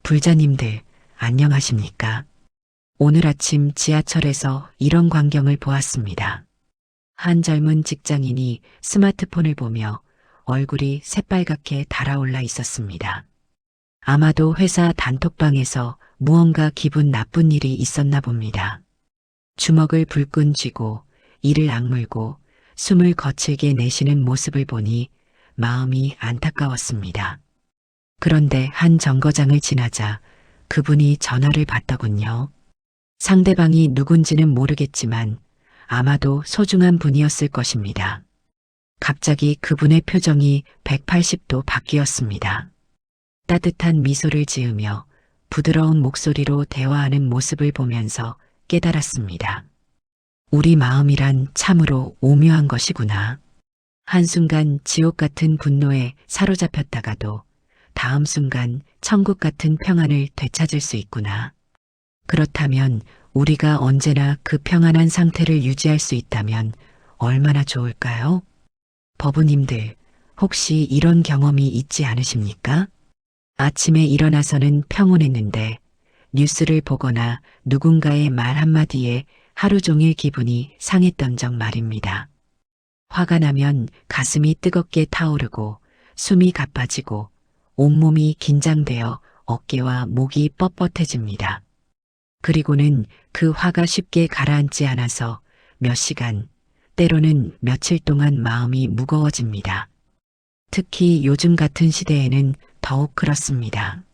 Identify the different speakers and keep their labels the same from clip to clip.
Speaker 1: 불자님들, 안녕하십니까? 오늘 아침 지하철에서 이런 광경을 보았습니다. 한 젊은 직장인이 스마트폰을 보며 얼굴이 새빨갛게 달아올라 있었습니다. 아마도 회사 단톡방에서 무언가 기분 나쁜 일이 있었나 봅니다. 주먹을 불끈 쥐고 이를 악물고 숨을 거칠게 내쉬는 모습을 보니 마음이 안타까웠습니다. 그런데 한 정거장을 지나자 그분이 전화를 받더군요. 상대방이 누군지는 모르겠지만 아마도 소중한 분이었을 것입니다. 갑자기 그분의 표정이 180도 바뀌었습니다. 따뜻한 미소를 지으며 부드러운 목소리로 대화하는 모습을 보면서 깨달았습니다. 우리 마음이란 참으로 오묘한 것이구나. 한순간 지옥 같은 분노에 사로잡혔다가도 다음 순간 천국 같은 평안을 되찾을 수 있구나. 그렇다면 우리가 언제나 그 평안한 상태를 유지할 수 있다면 얼마나 좋을까요? 법우님들, 혹시 이런 경험이 있지 않으십니까? 아침에 일어나서는 평온했는데 뉴스를 보거나 누군가의 말 한마디에 하루 종일 기분이 상했던 적 말입니다. 화가 나면 가슴이 뜨겁게 타오르고 숨이 가빠지고 온몸이 긴장되어 어깨와 목이 뻣뻣해집니다. 그리고는 그 화가 쉽게 가라앉지 않아서 몇 시간, 때로는 며칠 동안 마음이 무거워집니다. 특히 요즘 같은 시대에는 더욱 그렇습니다.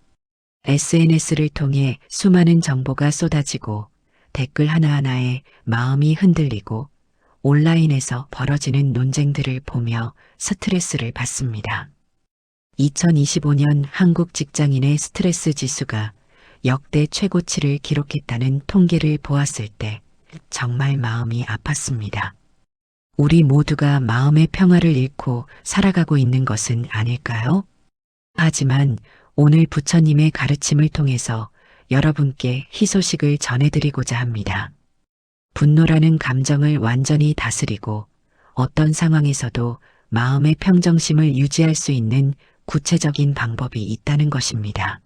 Speaker 1: SNS를 통해 수많은 정보가 쏟아지고 댓글 하나하나에 마음이 흔들리고 온라인에서 벌어지는 논쟁들을 보며 스트레스를 받습니다. 2025년 한국 직장인의 스트레스 지수가 역대 최고치를 기록했다는 통계를 보았을 때 정말 마음이 아팠습니다. 우리 모두가 마음의 평화를 잃고 살아가고 있는 것은 아닐까요? 하지만 오늘 부처님의 가르침을 통해서 여러분께 희소식을 전해드리고자 합니다. 분노라는 감정을 완전히 다스리고 어떤 상황에서도 마음의 평정심을 유지할 수 있는 구체적인 방법이 있다는 것입니다.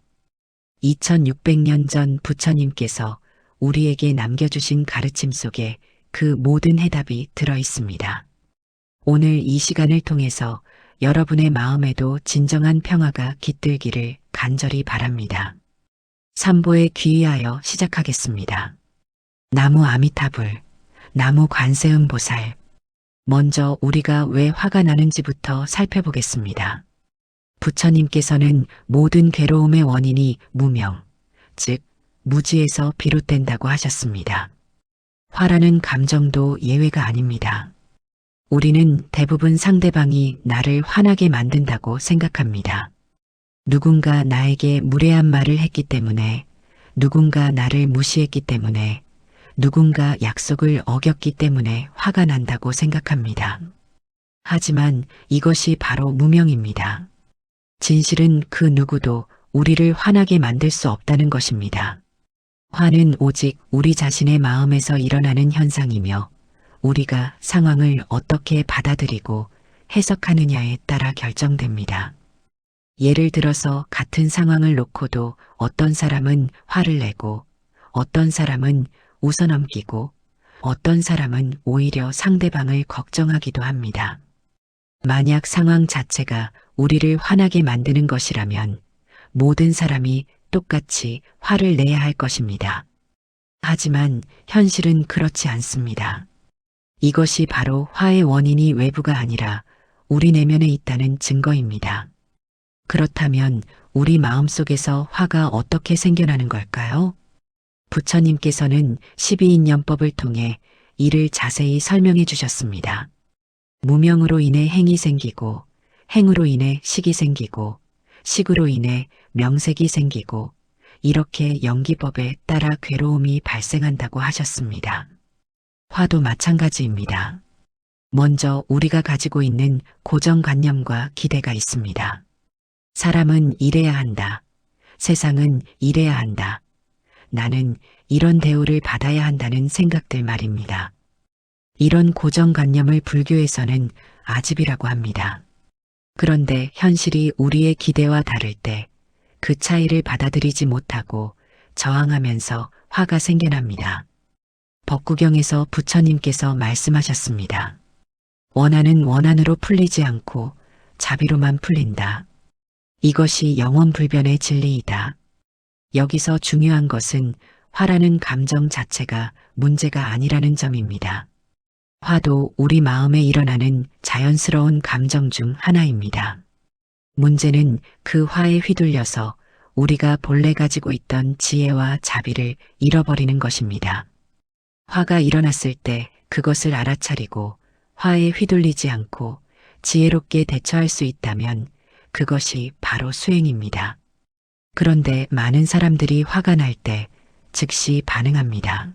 Speaker 1: 2600년 전 부처님께서 우리에게 남겨주신 가르침 속에 그 모든 해답이 들어 있습니다. 오늘 이 시간을 통해서 여러분의 마음에도 진정한 평화가 깃들기를 간절히 바랍니다. 삼보에 귀의하여 시작하겠습니다. 나무 아미타불, 나무 관세음보살. 먼저 우리가 왜 화가 나는지부터 살펴보겠습니다. 부처님께서는 모든 괴로움의 원인이 무명, 즉 무지에서 비롯된다고 하셨습니다. 화라는 감정도 예외가 아닙니다. 우리는 대부분 상대방이 나를 화나게 만든다고 생각합니다. 누군가 나에게 무례한 말을 했기 때문에, 누군가 나를 무시했기 때문에, 누군가 약속을 어겼기 때문에 화가 난다고 생각합니다. 하지만 이것이 바로 무명입니다. 진실은 그 누구도 우리를 화나게 만들 수 없다는 것입니다. 화는 오직 우리 자신의 마음에서 일어나는 현상이며 우리가 상황을 어떻게 받아들이고 해석하느냐에 따라 결정됩니다. 예를 들어서 같은 상황을 놓고도 어떤 사람은 화를 내고 어떤 사람은 웃어넘기고 어떤 사람은 오히려 상대방을 걱정하기도 합니다. 만약 상황 자체가 우리를 화나게 만드는 것이라면 모든 사람이 똑같이 화를 내야 할 것입니다. 하지만 현실은 그렇지 않습니다. 이것이 바로 화의 원인이 외부가 아니라 우리 내면에 있다는 증거입니다. 그렇다면 우리 마음속에서 화가 어떻게 생겨나는 걸까요? 부처님께서는 12인연법을 통해 이를 자세히 설명해 주셨습니다. 무명으로 인해 행이 생기고 행으로 인해 식이 생기고 식으로 인해 명색이 생기고 이렇게 연기법에 따라 괴로움이 발생한다고 하셨습니다. 화도 마찬가지입니다. 먼저 우리가 가지고 있는 고정관념과 기대가 있습니다. 사람은 이래야 한다. 세상은 이래야 한다. 나는 이런 대우를 받아야 한다는 생각들 말입니다. 이런 고정관념을 불교에서는 아집이라고 합니다. 그런데 현실이 우리의 기대와 다를 때 그 차이를 받아들이지 못하고 저항하면서 화가 생겨납니다. 법구경에서 부처님께서 말씀하셨습니다. 원한은 원한으로 풀리지 않고 자비로만 풀린다. 이것이 영원불변의 진리이다. 여기서 중요한 것은 화라는 감정 자체가 문제가 아니라는 점입니다. 화도 우리 마음에 일어나는 자연스러운 감정 중 하나입니다. 문제는 그 화에 휘둘려서 우리가 본래 가지고 있던 지혜와 자비를 잃어버리는 것입니다. 화가 일어났을 때 그것을 알아차리고 화에 휘둘리지 않고 지혜롭게 대처할 수 있다면 그것이 바로 수행입니다. 그런데 많은 사람들이 화가 날 때 즉시 반응합니다.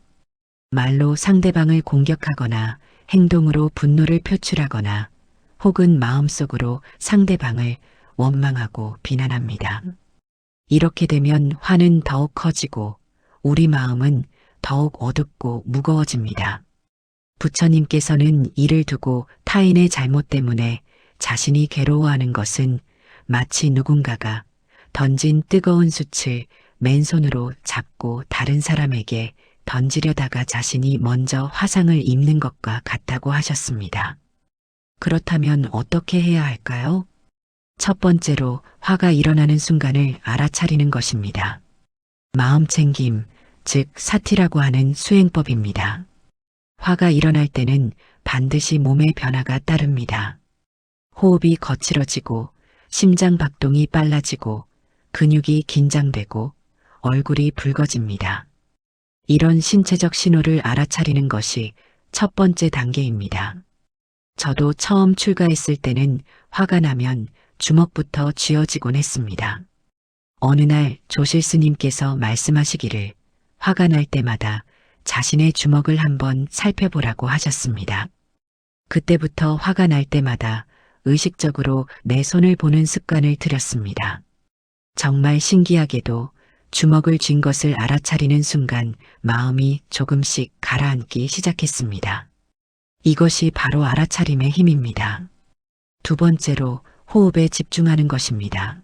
Speaker 1: 말로 상대방을 공격하거나 행동으로 분노를 표출하거나 혹은 마음속으로 상대방을 원망하고 비난합니다. 이렇게 되면 화는 더욱 커지고 우리 마음은 더욱 어둡고 무거워집니다. 부처님께서는 이를 두고 타인의 잘못 때문에 자신이 괴로워하는 것은 마치 누군가가 던진 뜨거운 숯을 맨손으로 잡고 다른 사람에게 던지려다가 자신이 먼저 화상을 입는 것과 같다고 하셨습니다. 그렇다면 어떻게 해야 할까요? 첫 번째로 화가 일어나는 순간을 알아차리는 것입니다. 마음챙김, 즉 사티라고 하는 수행법입니다. 화가 일어날 때는 반드시 몸의 변화가 따릅니다. 호흡이 거칠어지고 심장 박동이 빨라지고 근육이 긴장되고 얼굴이 붉어집니다. 이런 신체적 신호를 알아차리는 것이 첫 번째 단계입니다. 저도 처음 출가했을 때는 화가 나면 주먹부터 쥐어지곤 했습니다. 어느 날 조실 스님께서 말씀하시기를 화가 날 때마다 자신의 주먹을 한번 살펴보라고 하셨습니다. 그때부터 화가 날 때마다 의식적으로 내 손을 보는 습관을 들였습니다. 정말 신기하게도 주먹을 쥔 것을 알아차리는 순간 마음이 조금씩 가라앉기 시작했습니다. 이것이 바로 알아차림의 힘입니다. 두 번째로 호흡에 집중하는 것입니다.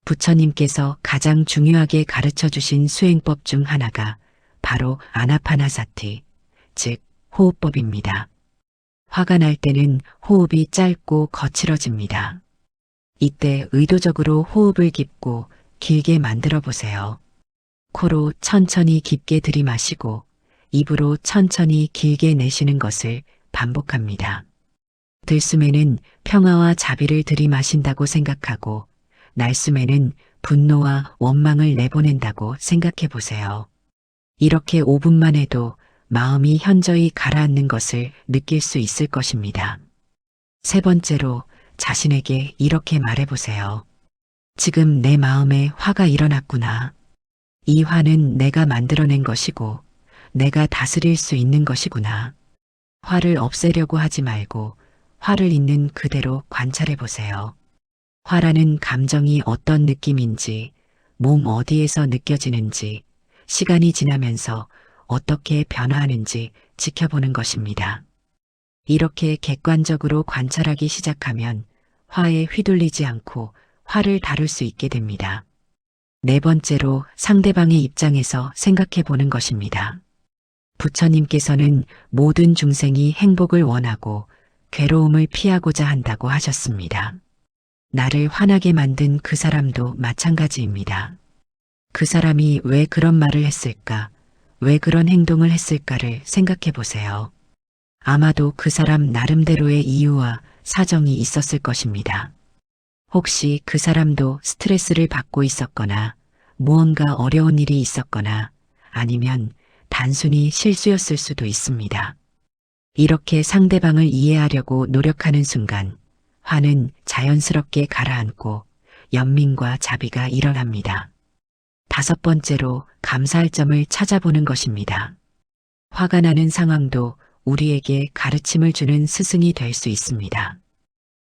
Speaker 1: 부처님께서 가장 중요하게 가르쳐 주신 수행법 중 하나가 바로 아나파나사티, 즉 호흡법입니다. 화가 날 때는 호흡이 짧고 거칠어집니다. 이때 의도적으로 호흡을 깊고 길게 만들어 보세요. 코로 천천히 깊게 들이마시고 입으로 천천히 길게 내쉬는 것을 반복합니다. 들숨에는 평화와 자비를 들이마신다고 생각하고 날숨에는 분노와 원망을 내보낸다고 생각해 보세요. 이렇게 5분만 해도 마음이 현저히 가라앉는 것을 느낄 수 있을 것입니다. 세 번째로 자신에게 이렇게 말해보세요. 지금 내 마음에 화가 일어났구나. 이 화는 내가 만들어낸 것이고 내가 다스릴 수 있는 것이구나. 화를 없애려고 하지 말고 화를 있는 그대로 관찰해 보세요. 화라는 감정이 어떤 느낌인지, 몸 어디에서 느껴지는지, 시간이 지나면서 어떻게 변화하는지 지켜보는 것입니다. 이렇게 객관적으로 관찰하기 시작하면 화에 휘둘리지 않고 화를 다룰 수 있게 됩니다. 네 번째로 상대방의 입장에서 생각해 보는 것입니다. 부처님께서는 모든 중생이 행복을 원하고 괴로움을 피하고자 한다고 하셨습니다. 나를 화나게 만든 그 사람도 마찬가지입니다. 그 사람이 왜 그런 말을 했을까? 왜 그런 행동을 했을까를 생각해 보세요. 아마도 그 사람 나름대로의 이유와 사정이 있었을 것입니다. 혹시 그 사람도 스트레스를 받고 있었거나 무언가 어려운 일이 있었거나 아니면 단순히 실수였을 수도 있습니다. 이렇게 상대방을 이해하려고 노력하는 순간 화는 자연스럽게 가라앉고 연민과 자비가 일어납니다. 다섯 번째로 감사할 점을 찾아보는 것입니다. 화가 나는 상황도 우리에게 가르침을 주는 스승이 될 수 있습니다.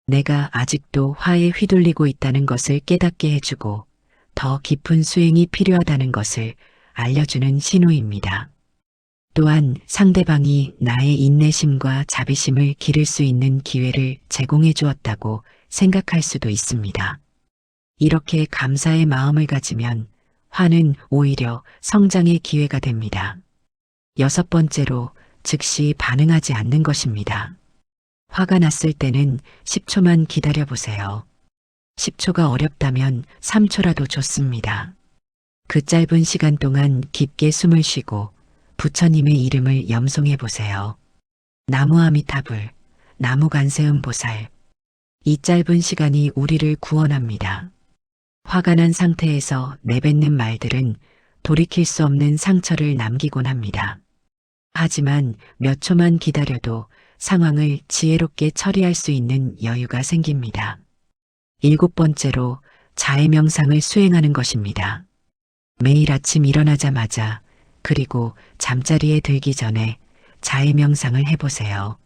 Speaker 1: 내가 아직도 화에 휘둘리고 있다는 것을 깨닫게 해주고 더 깊은 수행이 필요하다는 것을 알려주는 신호입니다. 또한 상대방이 나의 인내심과 자비심을 기를 수 있는 기회를 제공해 주었다고 생각할 수도 있습니다. 이렇게 감사의 마음을 가지면 화는 오히려 성장의 기회가 됩니다. 여섯 번째로 즉시 반응하지 않는 것입니다. 화가 났을 때는 10초만 기다려 보세요. 10초가 어렵다면 3초라도 좋습니다. 그 짧은 시간 동안 깊게 숨을 쉬고 부처님의 이름을 염송해 보세요. 나무 아미타불, 나무 관세음 보살. 이 짧은 시간이 우리를 구원합니다. 화가 난 상태에서 내뱉는 말들은 돌이킬 수 없는 상처를 남기곤 합니다. 하지만 몇 초만 기다려도 상황을 지혜롭게 처리할 수 있는 여유가 생깁니다. 일곱 번째로 자해 명상을 수행하는 것입니다. 매일 아침 일어나자마자 그리고 잠자리에 들기 전에 자해 명상을 해보세요.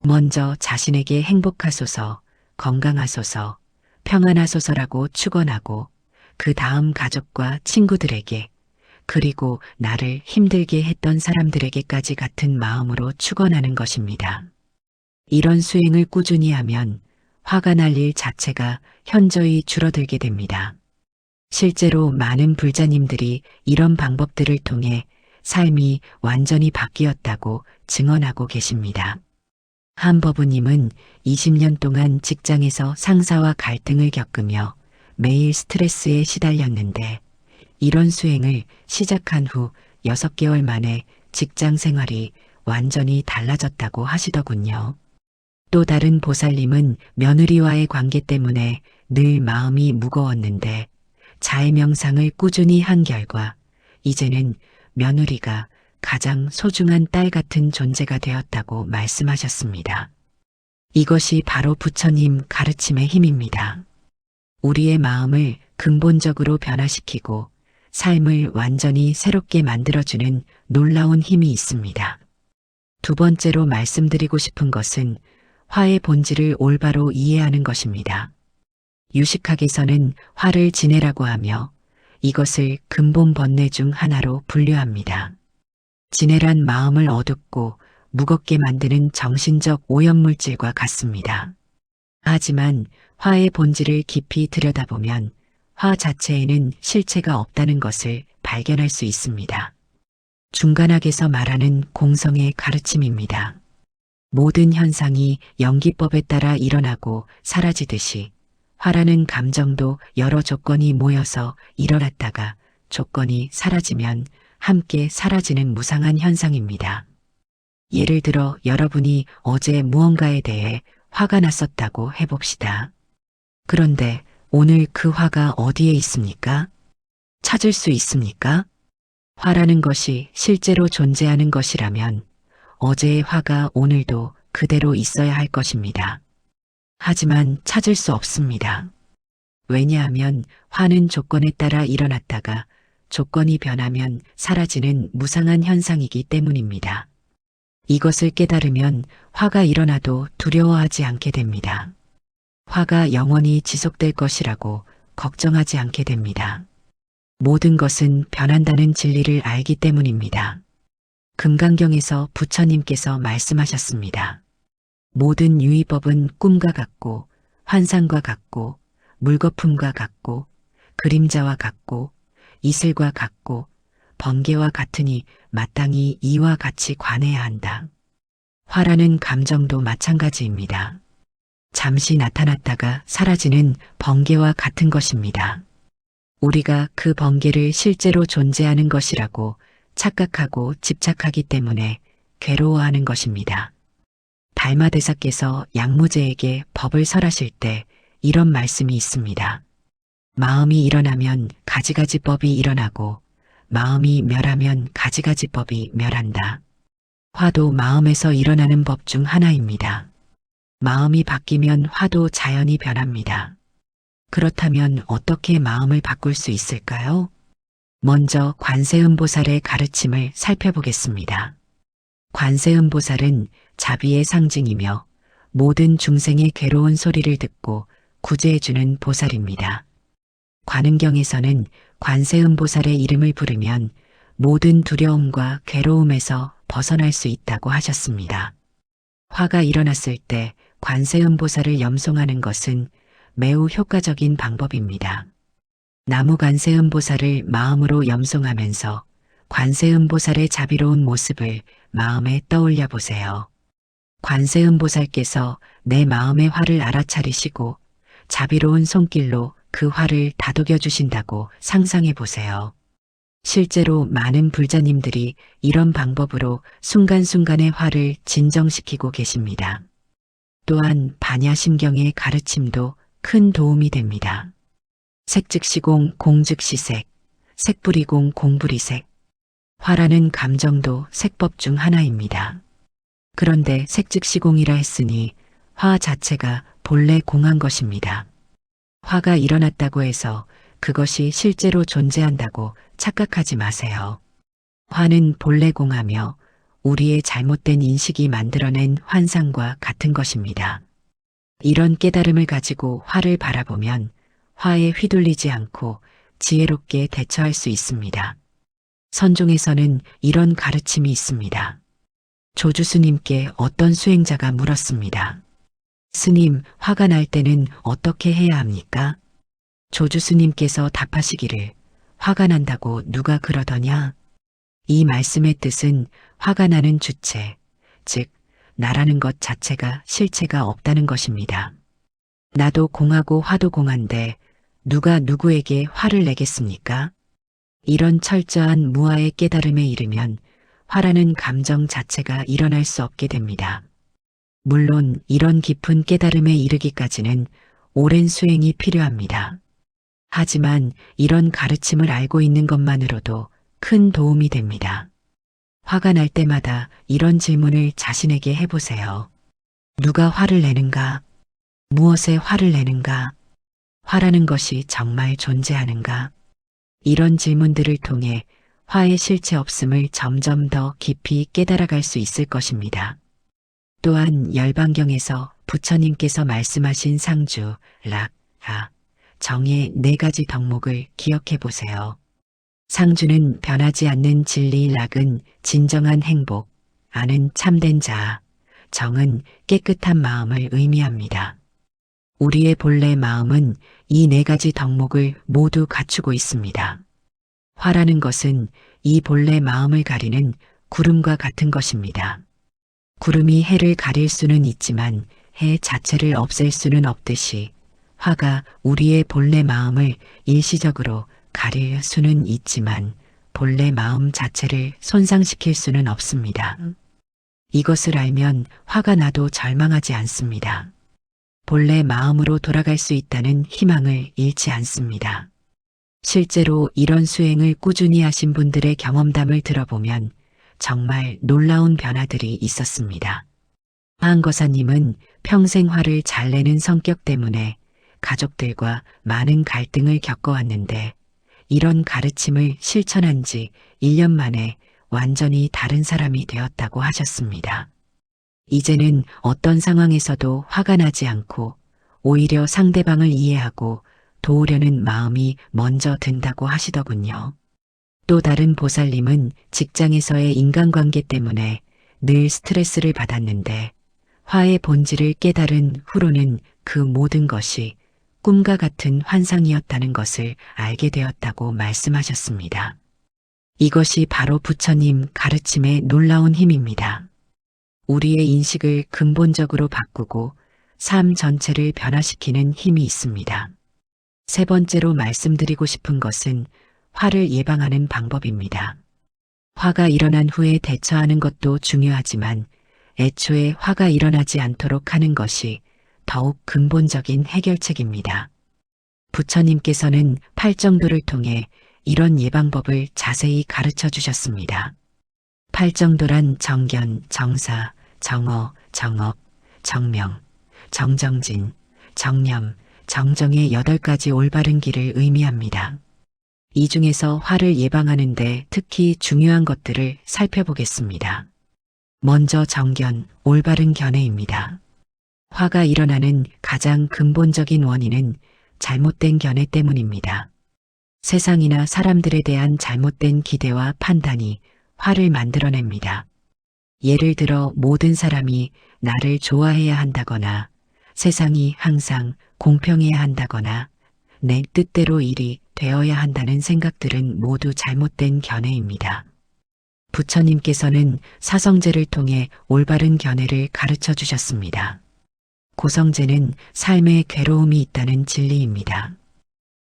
Speaker 1: 먼저 자신에게 행복하소서, 건강하소서, 평안하소서라고 축원하고 그 다음 가족과 친구들에게 그리고 나를 힘들게 했던 사람들에게까지 같은 마음으로 축원하는 것입니다. 이런 수행을 꾸준히 하면 화가 날 일 자체가 현저히 줄어들게 됩니다. 실제로 많은 불자님들이 이런 방법들을 통해 삶이 완전히 바뀌었다고 증언하고 계십니다. 한버부님은 20년 동안 직장에서 상사와 갈등을 겪으며 매일 스트레스에 시달렸는데 이런 수행을 시작한 후 6개월 만에 직장 생활이 완전히 달라졌다고 하시더군요. 또 다른 보살님은 며느리와의 관계 때문에 늘 마음이 무거웠는데 자해 명상을 꾸준히 한 결과 이제는 며느리가 가장 소중한 딸 같은 존재가 되었다고 말씀하셨습니다. 이것이 바로 부처님 가르침의 힘입니다. 우리의 마음을 근본적으로 변화시키고 삶을 완전히 새롭게 만들어주는 놀라운 힘이 있습니다. 두 번째로 말씀드리고 싶은 것은 화의 본질을 올바로 이해하는 것입니다. 유식학에서는 화를 진해라고 하며 이것을 근본 번뇌 중 하나로 분류합니다. 진해란 마음을 어둡고 무겁게 만드는 정신적 오염물질과 같습니다. 하지만 화의 본질을 깊이 들여다보면 화 자체에는 실체가 없다는 것을 발견할 수 있습니다. 중간학에서 말하는 공성의 가르침입니다. 모든 현상이 연기법에 따라 일어나고 사라지듯이 화라는 감정도 여러 조건이 모여서 일어났다가 조건이 사라지면 함께 사라지는 무상한 현상입니다. 예를 들어 여러분이 어제 무언가에 대해 화가 났었다고 해봅시다. 그런데 오늘 그 화가 어디에 있습니까? 찾을 수 있습니까? 화라는 것이 실제로 존재하는 것이라면 어제의 화가 오늘도 그대로 있어야 할 것입니다. 하지만 찾을 수 없습니다. 왜냐하면 화는 조건에 따라 일어났다가 조건이 변하면 사라지는 무상한 현상이기 때문입니다. 이것을 깨달으면 화가 일어나도 두려워하지 않게 됩니다. 화가 영원히 지속될 것이라고 걱정하지 않게 됩니다. 모든 것은 변한다는 진리를 알기 때문입니다. 금강경에서 부처님께서 말씀하셨습니다. 모든 유의법은 꿈과 같고 환상과 같고 물거품과 같고 그림자와 같고 이슬과 같고 번개와 같으니 마땅히 이와 같이 관해야 한다. 화라는 감정도 마찬가지입니다. 잠시 나타났다가 사라지는 번개와 같은 것입니다. 우리가 그 번개를 실제로 존재하는 것이라고 착각하고 집착하기 때문에 괴로워하는 것입니다. 달마대사께서 양무제에게 법을 설하실 때 이런 말씀이 있습니다. 마음이 일어나면 가지가지 법이 일어나고 마음이 멸하면 가지가지 법이 멸한다. 화도 마음에서 일어나는 법 중 하나입니다. 마음이 바뀌면 화도 자연히 변합니다. 그렇다면 어떻게 마음을 바꿀 수 있을까요? 먼저 관세음보살의 가르침을 살펴보겠습니다. 관세음보살은 자비의 상징이며 모든 중생의 괴로운 소리를 듣고 구제해주는 보살입니다. 관음경에서는 관세음보살의 이름을 부르면 모든 두려움과 괴로움에서 벗어날 수 있다고 하셨습니다. 화가 일어났을 때 관세음보살을 염송하는 것은 매우 효과적인 방법입니다. 나무 관세음보살을 마음으로 염송하면서 관세음보살의 자비로운 모습을 마음에 떠올려 보세요. 관세음보살께서 내 마음의 화를 알아차리시고 자비로운 손길로 그 화를 다독여 주신다고 상상해 보세요. 실제로 많은 불자님들이 이런 방법으로 순간순간의 화를 진정시키고 계십니다. 또한 반야심경의 가르침도 큰 도움이 됩니다. 색즉시공, 공즉시색, 색불이공, 공불이색. 화라는 감정도 색법 중 하나입니다. 그런데 색즉시공이라 했으니 화 자체가 본래 공한 것입니다. 화가 일어났다고 해서 그것이 실제로 존재한다고 착각하지 마세요. 화는 본래 공하며 우리의 잘못된 인식이 만들어낸 환상과 같은 것입니다. 이런 깨달음을 가지고 화를 바라보면 화에 휘둘리지 않고 지혜롭게 대처할 수 있습니다. 선종에서는 이런 가르침이 있습니다. 조주스님께 어떤 수행자가 물었습니다. 스님, 화가 날 때는 어떻게 해야 합니까? 조주스님께서 답하시기를, 화가 난다고 누가 그러더냐? 이 말씀의 뜻은 화가 나는 주체, 즉 나라는 것 자체가 실체가 없다는 것입니다. 나도 공하고 화도 공한데 누가 누구에게 화를 내겠습니까? 이런 철저한 무아의 깨달음에 이르면 화라는 감정 자체가 일어날 수 없게 됩니다. 물론 이런 깊은 깨달음에 이르기까지는 오랜 수행이 필요합니다. 하지만 이런 가르침을 알고 있는 것만으로도 큰 도움이 됩니다. 화가 날 때마다 이런 질문을 자신에게 해보세요. 누가 화를 내는가? 무엇에 화를 내는가? 화라는 것이 정말 존재하는가? 이런 질문들을 통해 화의 실체 없음을 점점 더 깊이 깨달아갈 수 있을 것입니다. 또한 열반경에서 부처님께서 말씀하신 상주, 락, 아, 정의 4가지 덕목을 기억해 보세요. 상주는 변하지 않는 진리, 락은 진정한 행복, 아는 참된 자아, 정은 깨끗한 마음을 의미합니다. 우리의 본래 마음은 이 4가지 덕목을 모두 갖추고 있습니다. 화라는 것은 이 본래 마음을 가리는 구름과 같은 것입니다. 구름이 해를 가릴 수는 있지만 해 자체를 없앨 수는 없듯이 화가 우리의 본래 마음을 일시적으로 가릴 수는 있지만 본래 마음 자체를 손상시킬 수는 없습니다. 이것을 알면 화가 나도 절망하지 않습니다. 본래 마음으로 돌아갈 수 있다는 희망을 잃지 않습니다. 실제로 이런 수행을 꾸준히 하신 분들의 경험담을 들어보면 정말 놀라운 변화들이 있었습니다. 하은거사님은 평생 화를 잘 내는 성격 때문에 가족들과 많은 갈등을 겪어왔는데 이런 가르침을 실천한 지 1년 만에 완전히 다른 사람이 되었다고 하셨습니다. 이제는 어떤 상황에서도 화가 나지 않고 오히려 상대방을 이해하고 도우려는 마음이 먼저 든다고 하시더군요. 또 다른 보살님은 직장에서의 인간관계 때문에 늘 스트레스를 받았는데 화의 본질을 깨달은 후로는 그 모든 것이 꿈과 같은 환상이었다는 것을 알게 되었다고 말씀하셨습니다. 이것이 바로 부처님 가르침의 놀라운 힘입니다. 우리의 인식을 근본적으로 바꾸고 삶 전체를 변화시키는 힘이 있습니다. 3번째로 말씀드리고 싶은 것은 화를 예방하는 방법입니다. 화가 일어난 후에 대처하는 것도 중요하지만 애초에 화가 일어나지 않도록 하는 것이 더욱 근본적인 해결책입니다. 부처님께서는 팔정도를 통해 이런 예방법을 자세히 가르쳐 주셨습니다. 팔정도란 정견, 정사, 정어, 정업, 정명, 정정진, 정념, 정정의 8가지 올바른 길을 의미합니다. 이 중에서 화를 예방하는데 특히 중요한 것들을 살펴보겠습니다. 먼저 정견, 올바른 견해입니다. 화가 일어나는 가장 근본적인 원인은 잘못된 견해 때문입니다. 세상이나 사람들에 대한 잘못된 기대와 판단이 화를 만들어냅니다. 예를 들어 모든 사람이 나를 좋아해야 한다거나 세상이 항상 공평해야 한다거나 내 뜻대로 일이 되어야 한다는 생각들은 모두 잘못된 견해입니다. 부처님께서는 사성제를 통해 올바른 견해를 가르쳐 주셨습니다. 고성제는 삶에 괴로움이 있다는 진리입니다.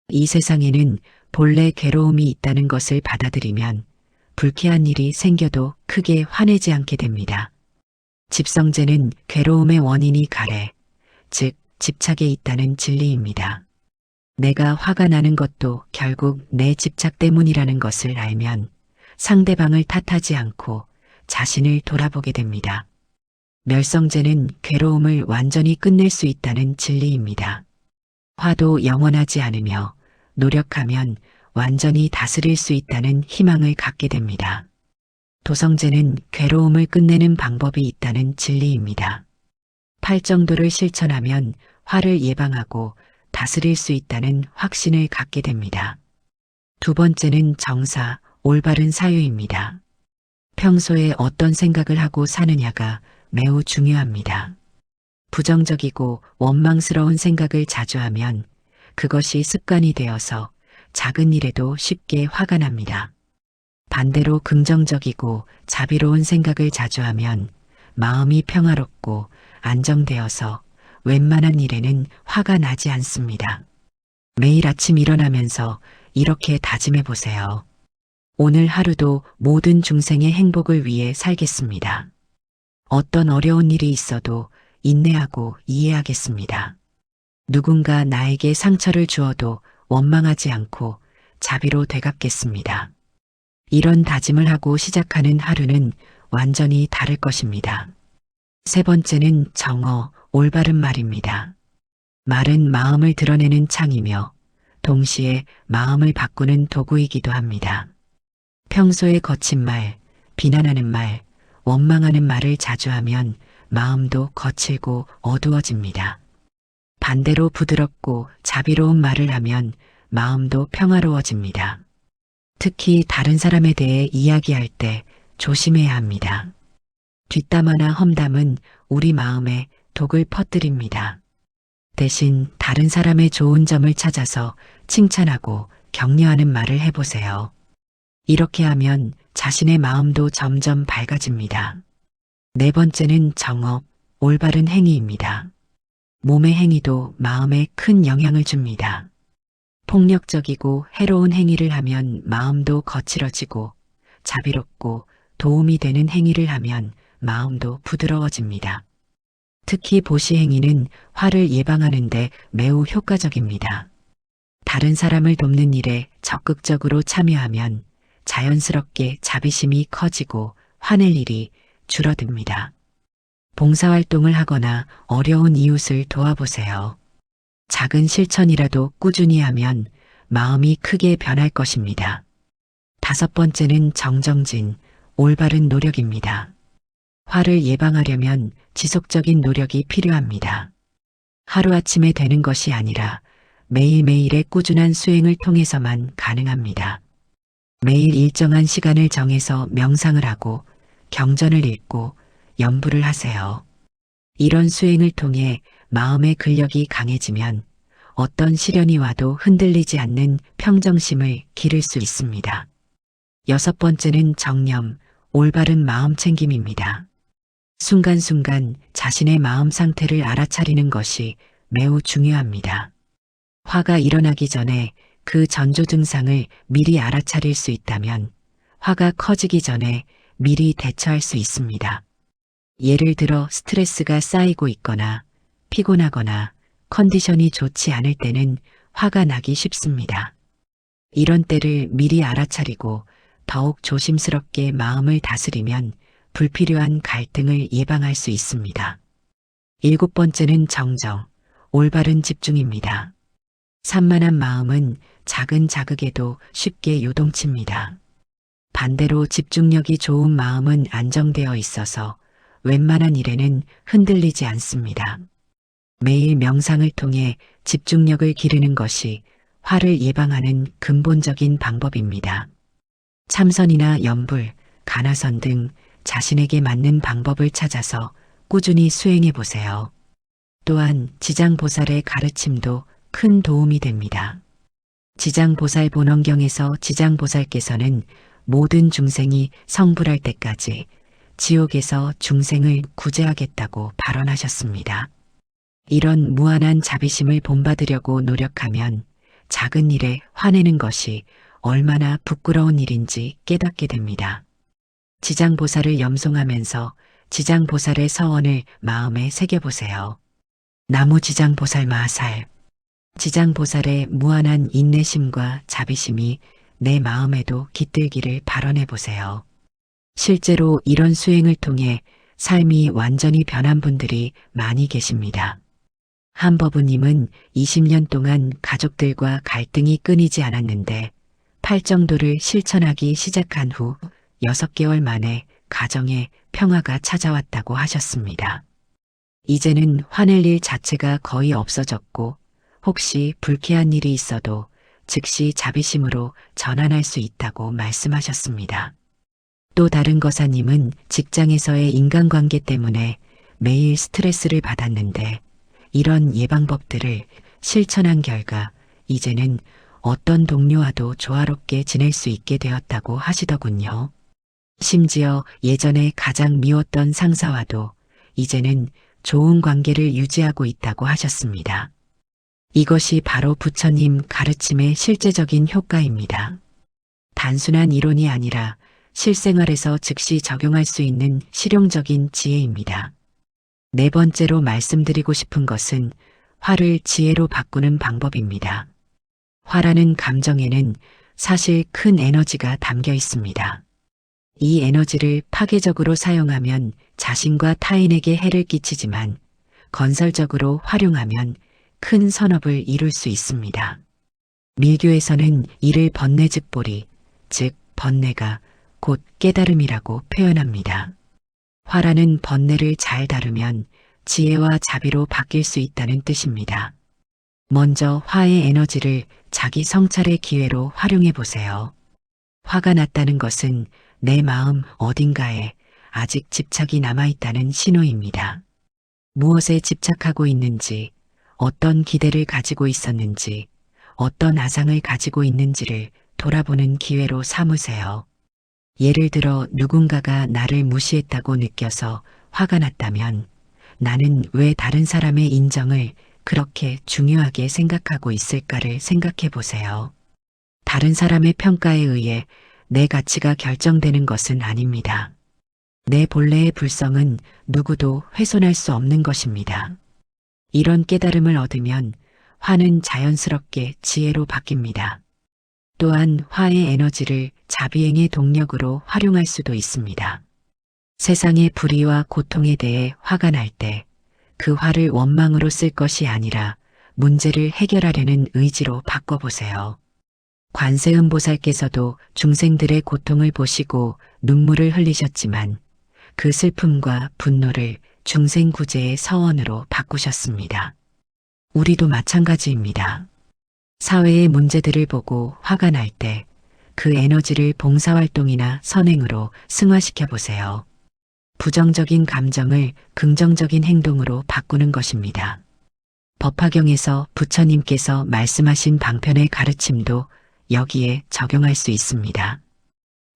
Speaker 1: 이 세상에는 본래 괴로움이 있다는 것을 받아들이면 불쾌한 일이 생겨도 크게 화내지 않게 됩니다. 집성제는 괴로움의 원인이 가래, 즉 집착에 있다는 진리입니다. 내가 화가 나는 것도 결국 내 집착 때문이라는 것을 알면 상대방을 탓하지 않고 자신을 돌아보게 됩니다. 멸성제는 괴로움을 완전히 끝낼 수 있다는 진리입니다. 화도 영원하지 않으며 노력하면 완전히 다스릴 수 있다는 희망을 갖게 됩니다. 도성제는 괴로움을 끝내는 방법이 있다는 진리입니다. 팔정도를 실천하면 화를 예방하고 다스릴 수 있다는 확신을 갖게 됩니다. 두 번째는 정사, 올바른 사유입니다. 평소에 어떤 생각을 하고 사느냐가 매우 중요합니다. 부정적이고 원망스러운 생각을 자주 하면 그것이 습관이 되어서 작은 일에도 쉽게 화가 납니다. 반대로 긍정적이고 자비로운 생각을 자주 하면 마음이 평화롭고 안정되어서 웬만한 일에는 화가 나지 않습니다. 매일 아침 일어나면서 이렇게 다짐해 보세요. 오늘 하루도 모든 중생의 행복을 위해 살겠습니다. 어떤 어려운 일이 있어도 인내하고 이해하겠습니다. 누군가 나에게 상처를 주어도 원망하지 않고 자비로 되갚겠습니다. 이런 다짐을 하고 시작하는 하루는 완전히 다를 것입니다. 세 번째는 정어, 올바른 말입니다. 말은 마음을 드러내는 창이며 동시에 마음을 바꾸는 도구이기도 합니다. 평소에 거친 말, 비난하는 말, 원망하는 말을 자주 하면 마음도 거칠고 어두워집니다. 반대로 부드럽고 자비로운 말을 하면 마음도 평화로워집니다. 특히 다른 사람에 대해 이야기할 때 조심해야 합니다. 뒷담화나 험담은 우리 마음에 독을 퍼뜨립니다. 대신 다른 사람의 좋은 점을 찾아서 칭찬하고 격려하는 말을 해보세요. 이렇게 하면 자신의 마음도 점점 밝아집니다. 네 번째는 정업, 올바른 행위입니다. 몸의 행위도 마음에 큰 영향을 줍니다. 폭력적이고 해로운 행위를 하면 마음도 거칠어지고 자비롭고 도움이 되는 행위를 하면 마음도 부드러워집니다. 특히 보시 행위는 화를 예방하는 데 매우 효과적입니다. 다른 사람을 돕는 일에 적극적으로 참여하면 자연스럽게 자비심이 커지고 화낼 일이 줄어듭니다. 봉사활동을 하거나 어려운 이웃을 도와보세요. 작은 실천이라도 꾸준히 하면 마음이 크게 변할 것입니다. 다섯 번째는 정정진, 올바른 노력입니다. 화를 예방하려면 지속적인 노력이 필요합니다. 하루아침에 되는 것이 아니라 매일매일의 꾸준한 수행을 통해서만 가능합니다. 매일 일정한 시간을 정해서 명상을 하고 경전을 읽고 염불을 하세요. 이런 수행을 통해 마음의 근력이 강해지면 어떤 시련이 와도 흔들리지 않는 평정심을 기를 수 있습니다. 여섯 번째는 정념, 올바른 마음 챙김입니다. 순간순간 자신의 마음 상태를 알아차리는 것이 매우 중요합니다. 화가 일어나기 전에 그 전조 증상을 미리 알아차릴 수 있다면 화가 커지기 전에 미리 대처할 수 있습니다. 예를 들어 스트레스가 쌓이고 있거나 피곤하거나 컨디션이 좋지 않을 때는 화가 나기 쉽습니다. 이런 때를 미리 알아차리고 더욱 조심스럽게 마음을 다스리면 불필요한 갈등을 예방할 수 있습니다. 일곱 번째는 정정, 올바른 집중입니다. 산만한 마음은 작은 자극에도 쉽게 요동칩니다. 반대로 집중력이 좋은 마음은 안정되어 있어서 웬만한 일에는 흔들리지 않습니다. 매일 명상을 통해 집중력을 기르는 것이 화를 예방하는 근본적인 방법입니다. 참선이나 염불, 가나선 등 자신에게 맞는 방법을 찾아서 꾸준히 수행해 보세요. 또한 지장보살의 가르침도 큰 도움이 됩니다. 지장보살 본원경에서 지장보살께서는 모든 중생이 성불할 때까지 지옥에서 중생을 구제하겠다고 발언하셨습니다. 이런 무한한 자비심을 본받으려고 노력하면 작은 일에 화내는 것이 얼마나 부끄러운 일인지 깨닫게 됩니다. 지장보살을 염송하면서 지장보살의 서원을 마음에 새겨보세요. 나무 지장보살 마살. 지장보살의 무한한 인내심과 자비심이 내 마음에도 깃들기를 발언해보세요. 실제로 이런 수행을 통해 삶이 완전히 변한 분들이 많이 계십니다. 한버부님은 20년 동안 가족들과 갈등이 끊이지 않았는데 팔정도를 실천하기 시작한 후 6개월 만에 가정에 평화가 찾아왔다고 하셨습니다. 이제는 화낼 일 자체가 거의 없어졌고 혹시 불쾌한 일이 있어도 즉시 자비심으로 전환할 수 있다고 말씀하셨습니다. 또 다른 거사님은 직장에서의 인간관계 때문에 매일 스트레스를 받았는데 이런 예방법들을 실천한 결과 이제는 어떤 동료와도 조화롭게 지낼 수 있게 되었다고 하시더군요. 심지어 예전에 가장 미웠던 상사와도 이제는 좋은 관계를 유지하고 있다고 하셨습니다. 이것이 바로 부처님 가르침의 실제적인 효과입니다. 단순한 이론이 아니라 실생활에서 즉시 적용할 수 있는 실용적인 지혜입니다. 네 번째로 말씀드리고 싶은 것은 화를 지혜로 바꾸는 방법입니다. 화라는 감정에는 사실 큰 에너지가 담겨 있습니다. 이 에너지를 파괴적으로 사용하면 자신과 타인에게 해를 끼치지만 건설적으로 활용하면 큰 선업을 이룰 수 있습니다. 밀교에서는 이를 번뇌즉보리, 즉 번뇌가 곧 깨달음이라고 표현합니다. 화라는 번뇌를 잘 다루면 지혜와 자비로 바뀔 수 있다는 뜻입니다. 먼저 화의 에너지를 자기 성찰의 기회로 활용해 보세요. 화가 났다는 것은 내 마음 어딘가에 아직 집착이 남아있다는 신호입니다. 무엇에 집착하고 있는지, 어떤 기대를 가지고 있었는지, 어떤 아상을 가지고 있는지를 돌아보는 기회로 삼으세요. 예를 들어 누군가가 나를 무시했다고 느껴서 화가 났다면 나는 왜 다른 사람의 인정을 그렇게 중요하게 생각하고 있을까를 생각해 보세요. 다른 사람의 평가에 의해 내 가치가 결정되는 것은 아닙니다. 내 본래의 불성은 누구도 훼손할 수 없는 것입니다. 이런 깨달음을 얻으면 화는 자연스럽게 지혜로 바뀝니다. 또한 화의 에너지를 자비행의 동력으로 활용할 수도 있습니다. 세상의 불의와 고통에 대해 화가 날 때 그 화를 원망으로 쓸 것이 아니라 문제를 해결하려는 의지로 바꿔보세요. 관세음 보살께서도 중생들의 고통을 보시고 눈물을 흘리셨지만 그 슬픔과 분노를 중생 구제의 서원으로 바꾸셨습니다. 우리도 마찬가지입니다. 사회의 문제들을 보고 화가 날 때 그 에너지를 봉사활동이나 선행으로 승화시켜 보세요. 부정적인 감정을 긍정적인 행동으로 바꾸는 것입니다. 법화경에서 부처님께서 말씀하신 방편의 가르침도 여기에 적용할 수 있습니다.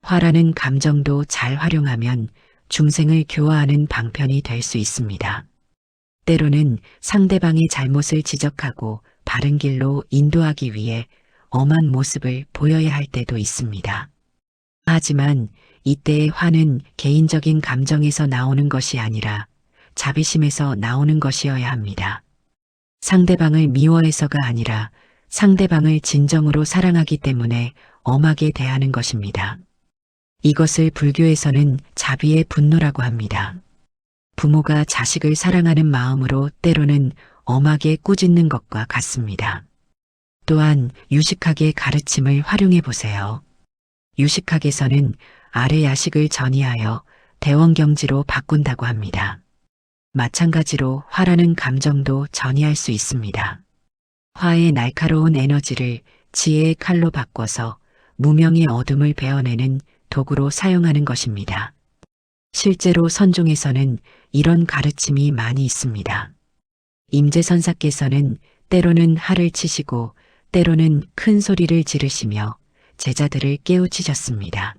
Speaker 1: 화라는 감정도 잘 활용하면 중생을 교화하는 방편이 될 수 있습니다. 때로는 상대방의 잘못을 지적하고 바른 길로 인도하기 위해 엄한 모습을 보여야 할 때도 있습니다. 하지만 이때의 화는 개인적인 감정에서 나오는 것이 아니라 자비심에서 나오는 것이어야 합니다. 상대방을 미워해서가 아니라 상대방을 진정으로 사랑하기 때문에 엄하게 대하는 것입니다. 이것을 불교에서는 자비의 분노라고 합니다. 부모가 자식을 사랑하는 마음으로 때로는 엄하게 꾸짖는 것과 같습니다. 또한 유식학의 가르침을 활용해 보세요. 유식학에서는 아래 야식을 전이하여 대원경지로 바꾼다고 합니다. 마찬가지로 화라는 감정도 전이할 수 있습니다. 화의 날카로운 에너지를 지혜의 칼로 바꿔서 무명의 어둠을 베어내는 도구로 사용하는 것입니다. 실제로 선종에서는 이런 가르침이 많이 있습니다. 임재선사께서는 때로는 har을 치시고 때로는 큰 소리를 지르시며 제자들을 깨우치셨습니다.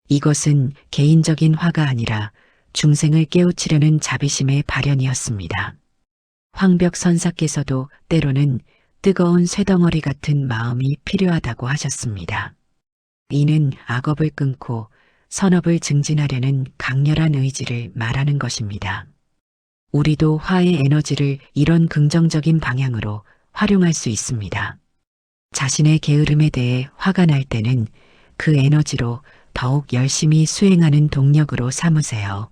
Speaker 1: 이것은 개인적인 화가 아니라 중생을 깨우치려는 자비심의 발현이었습니다. 황벽 선사께서도 때로는 뜨거운 쇠덩어리 같은 마음이 필요하다고 하셨습니다. 이는 악업을 끊고 선업을 증진하려는 강렬한 의지를 말하는 것입니다. 우리도 화의 에너지를 이런 긍정적인 방향으로 활용할 수 있습니다. 자신의 게으름에 대해 화가 날 때는 그 에너지로 더욱 열심히 수행하는 동력으로 삼으세요.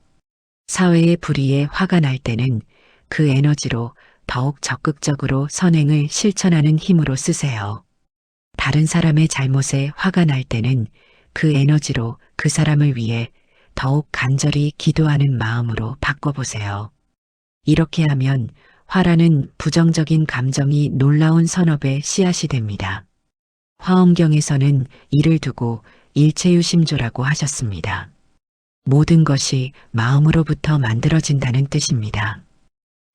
Speaker 1: 사회의 불의에 화가 날 때는 그 에너지로 더욱 적극적으로 선행을 실천하는 힘으로 쓰세요. 다른 사람의 잘못에 화가 날 때는 그 에너지로 그 사람을 위해 더욱 간절히 기도하는 마음으로 바꿔보세요. 이렇게 하면 화라는 부정적인 감정이 놀라운 선업의 씨앗이 됩니다. 화엄경에서는 이를 두고 일체유심조라고 하셨습니다. 모든 것이 마음으로부터 만들어진다는 뜻입니다.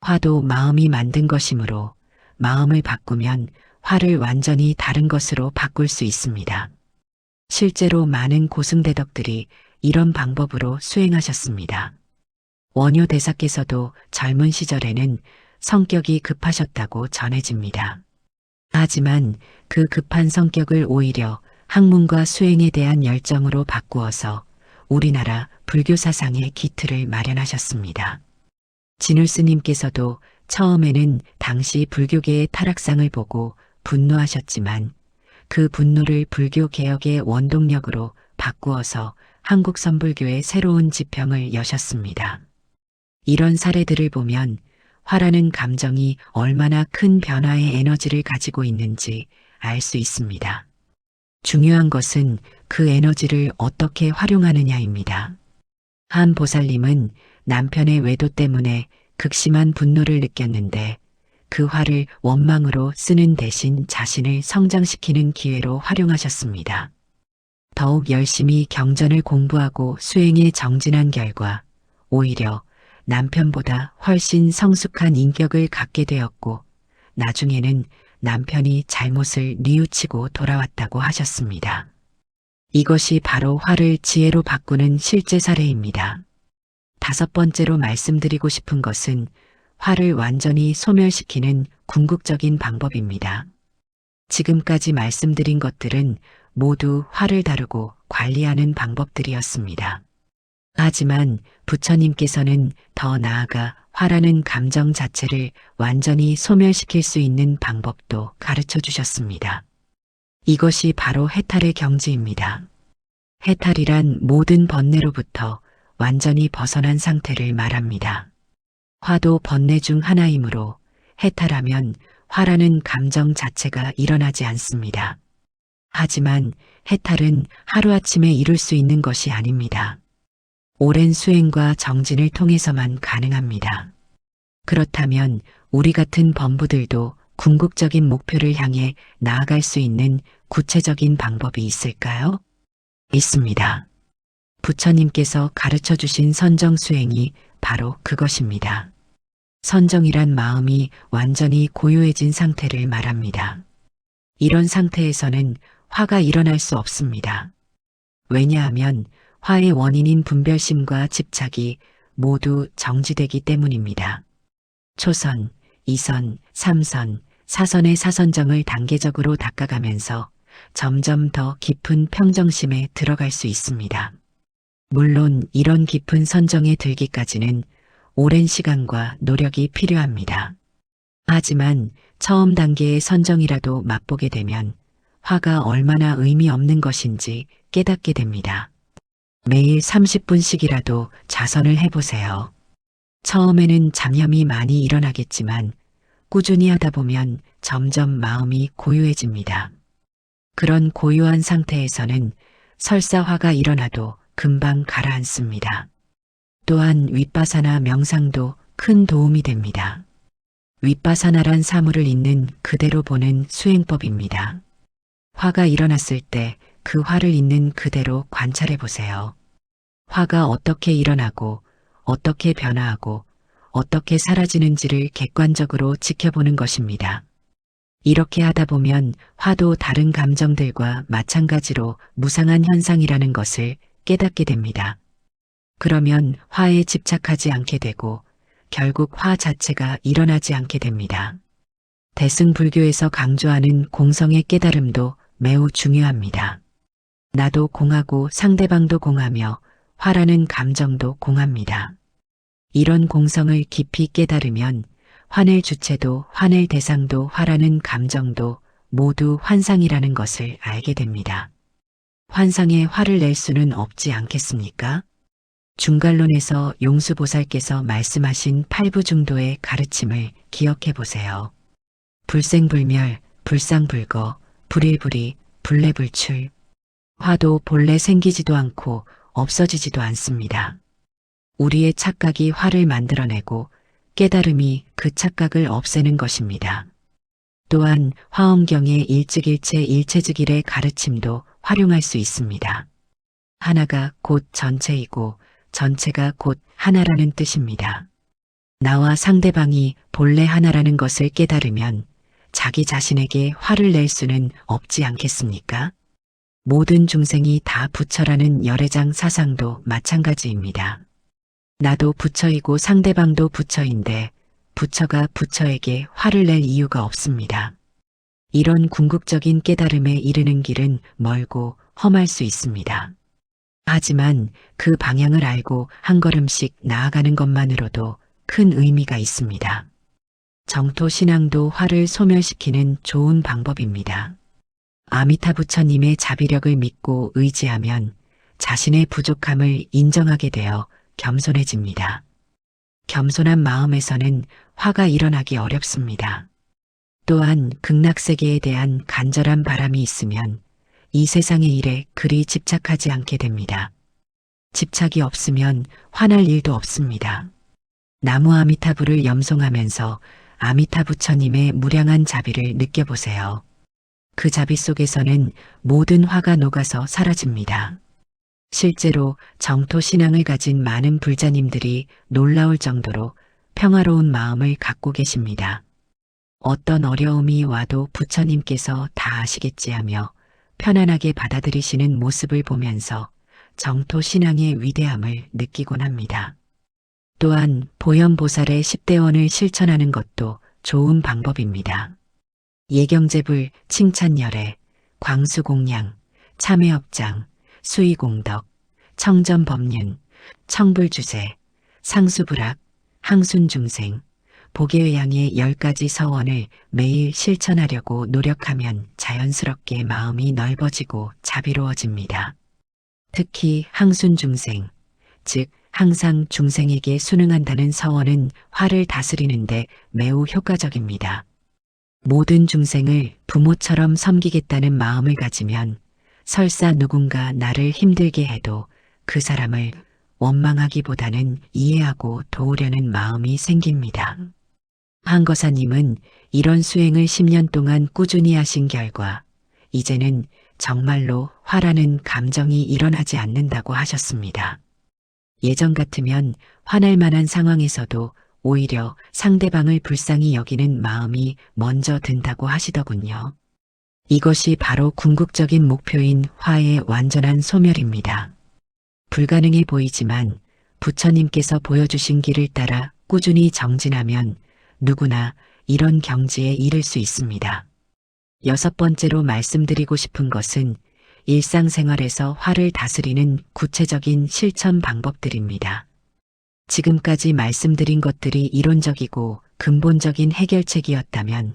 Speaker 1: 화도 마음이 만든 것이므로 마음을 바꾸면 화를 완전히 다른 것으로 바꿀 수 있습니다. 실제로 많은 고승대덕들이 이런 방법으로 수행하셨습니다. 원효대사께서도 젊은 시절에는 성격이 급하셨다고 전해집니다. 하지만 그 급한 성격을 오히려 학문과 수행에 대한 열정으로 바꾸어서 우리나라 불교 사상의 기틀을 마련하셨습니다. 진울스님께서도 처음에는 당시 불교계의 타락상을 보고 분노하셨지만 그 분노를 불교 개혁의 원동력으로 바꾸어서 한국 선불교의 새로운 지평을 여셨습니다. 이런 사례들을 보면 화라는 감정이 얼마나 큰 변화의 에너지를 가지고 있는지 알 수 있습니다. 중요한 것은 그 에너지를 어떻게 활용하느냐입니다. 한 보살님은 남편의 외도 때문에 극심한 분노를 느꼈는데 그 화를 원망으로 쓰는 대신 자신을 성장시키는 기회로 활용하셨습니다. 더욱 열심히 경전을 공부하고 수행에 정진한 결과 오히려 남편보다 훨씬 성숙한 인격을 갖게 되었고 나중에는 남편이 잘못을 뉘우치고 돌아왔다고 하셨습니다. 이것이 바로 화를 지혜로 바꾸는 실제 사례입니다. 다섯 번째로 말씀드리고 싶은 것은 화를 완전히 소멸시키는 궁극적인 방법입니다. 지금까지 말씀드린 것들은 모두 화를 다루고 관리하는 방법들이었습니다. 하지만 부처님께서는 더 나아가 화라는 감정 자체를 완전히 소멸시킬 수 있는 방법도 가르쳐 주셨습니다. 이것이 바로 해탈의 경지입니다. 해탈이란 모든 번뇌로부터 완전히 벗어난 상태를 말합니다. 화도 번뇌 중 하나이므로 해탈하면 화라는 감정 자체가 일어나지 않습니다. 하지만 해탈은 하루아침에 이룰 수 있는 것이 아닙니다. 오랜 수행과 정진을 통해서만 가능합니다. 그렇다면 우리 같은 범부들도 궁극적인 목표를 향해 나아갈 수 있는 구체적인 방법이 있을까요? 있습니다. 부처님께서 가르쳐 주신 선정 수행이 바로 그것입니다. 선정이란 마음이 완전히 고요해진 상태를 말합니다. 이런 상태에서는 화가 일어날 수 없습니다. 왜냐하면 화의 원인인 분별심과 집착이 모두 정지되기 때문입니다. 초선, 2선, 3선, 4선의 사선정을 단계적으로 닦아가면서 점점 더 깊은 평정심에 들어갈 수 있습니다. 물론 이런 깊은 선정에 들기까지는 오랜 시간과 노력이 필요합니다. 하지만 처음 단계의 선정이라도 맛보게 되면 화가 얼마나 의미 없는 것인지 깨닫게 됩니다. 매일 30분씩이라도 자선을 해보세요. 처음에는 잡념이 많이 일어나겠지만 꾸준히 하다 보면 점점 마음이 고요해집니다. 그런 고요한 상태에서는 설사 화가 일어나도 금방 가라앉습니다. 또한 윗바사나 명상도 큰 도움이 됩니다. 윗바사나란 사물을 있는 그대로 보는 수행법입니다. 화가 일어났을 때 그 화를 있는 그대로 관찰해 보세요. 화가 어떻게 일어나고 어떻게 변화하고 어떻게 사라지는지를 객관적으로 지켜보는 것입니다. 이렇게 하다 보면 화도 다른 감정들과 마찬가지로 무상한 현상이라는 것을 깨닫게 됩니다. 그러면 화에 집착하지 않게 되고 결국 화 자체가 일어나지 않게 됩니다. 대승불교에서 강조하는 공성의 깨달음도 매우 중요합니다. 나도 공하고 상대방도 공하며 화라는 감정도 공합니다. 이런 공성을 깊이 깨달으면 화낼 주체도 화낼 대상도 화라는 감정도 모두 환상이라는 것을 알게 됩니다. 환상에 화를 낼 수는 없지 않겠습니까? 중간론에서 용수보살께서 말씀하신 팔부중도의 가르침을 기억해 보세요. 불생불멸, 불상불거, 불일불이, 불내불출. 화도 본래 생기지도 않고 없어지지도 않습니다. 우리의 착각이 화를 만들어내고 깨달음이 그 착각을 없애는 것입니다. 또한 화엄경의 일즉일체 일체즉일의 가르침도 활용할 수 있습니다. 하나가 곧 전체이고 전체가 곧 하나라는 뜻입니다. 나와 상대방이 본래 하나라는 것을 깨달으면 자기 자신에게 화를 낼 수는 없지 않겠습니까? 모든 중생이 다 부처라는 열애장 사상도 마찬가지입니다. 나도 부처이고 상대방도 부처인데 부처가 부처에게 화를 낼 이유가 없습니다. 이런 궁극적인 깨달음에 이르는 길은 멀고 험할 수 있습니다. 하지만 그 방향을 알고 한 걸음씩 나아가는 것만으로도 큰 의미가 있습니다. 정토 신앙도 화를 소멸시키는 좋은 방법입니다. 아미타 부처님의 자비력을 믿고 의지하면 자신의 부족함을 인정하게 되어 겸손해집니다. 겸손한 마음에서는 화가 일어나기 어렵습니다. 또한 극락세계에 대한 간절한 바람이 있으면 이 세상의 일에 그리 집착하지 않게 됩니다. 집착이 없으면 화날 일도 없습니다. 나무 아미타부를 염송하면서 아미타 부처님의 무량한 자비를 느껴보세요. 그 자비 속에서는 모든 화가 녹아서 사라집니다. 실제로 정토 신앙을 가진 많은 불자님들이 놀라울 정도로 평화로운 마음을 갖고 계십니다. 어떤 어려움이 와도 부처님께서 다 아시겠지 하며 편안하게 받아들이시는 모습을 보면서 정토 신앙의 위대함을 느끼곤 합니다. 또한 보현보살의 10대원을 실천하는 것도 좋은 방법입니다. 예경제불, 칭찬열애, 광수공양, 참회업장, 수의공덕, 청전법륜, 청불주제, 상수불악, 항순중생, 보계의양의 10가지 서원을 매일 실천하려고 노력하면 자연스럽게 마음이 넓어지고 자비로워집니다. 특히 항순중생, 즉 항상 중생에게 순응한다는 서원은 화를 다스리는데 매우 효과적입니다. 모든 중생을 부모처럼 섬기겠다는 마음을 가지면 설사 누군가 나를 힘들게 해도 그 사람을 원망하기보다는 이해하고 도우려는 마음이 생깁니다. 한거사님은 이런 수행을 10년 동안 꾸준히 하신 결과 이제는 정말로 화라는 감정이 일어나지 않는다고 하셨습니다. 예전 같으면 화날 만한 상황에서도 오히려 상대방을 불쌍히 여기는 마음이 먼저 든다고 하시더군요. 이것이 바로 궁극적인 목표인 화의 완전한 소멸입니다. 불가능해 보이지만 부처님께서 보여주신 길을 따라 꾸준히 정진하면 누구나 이런 경지에 이를 수 있습니다. 6번째로 말씀드리고 싶은 것은 일상생활에서 화를 다스리는 구체적인 실천 방법들입니다. 지금까지 말씀드린 것들이 이론적이고 근본적인 해결책이었다면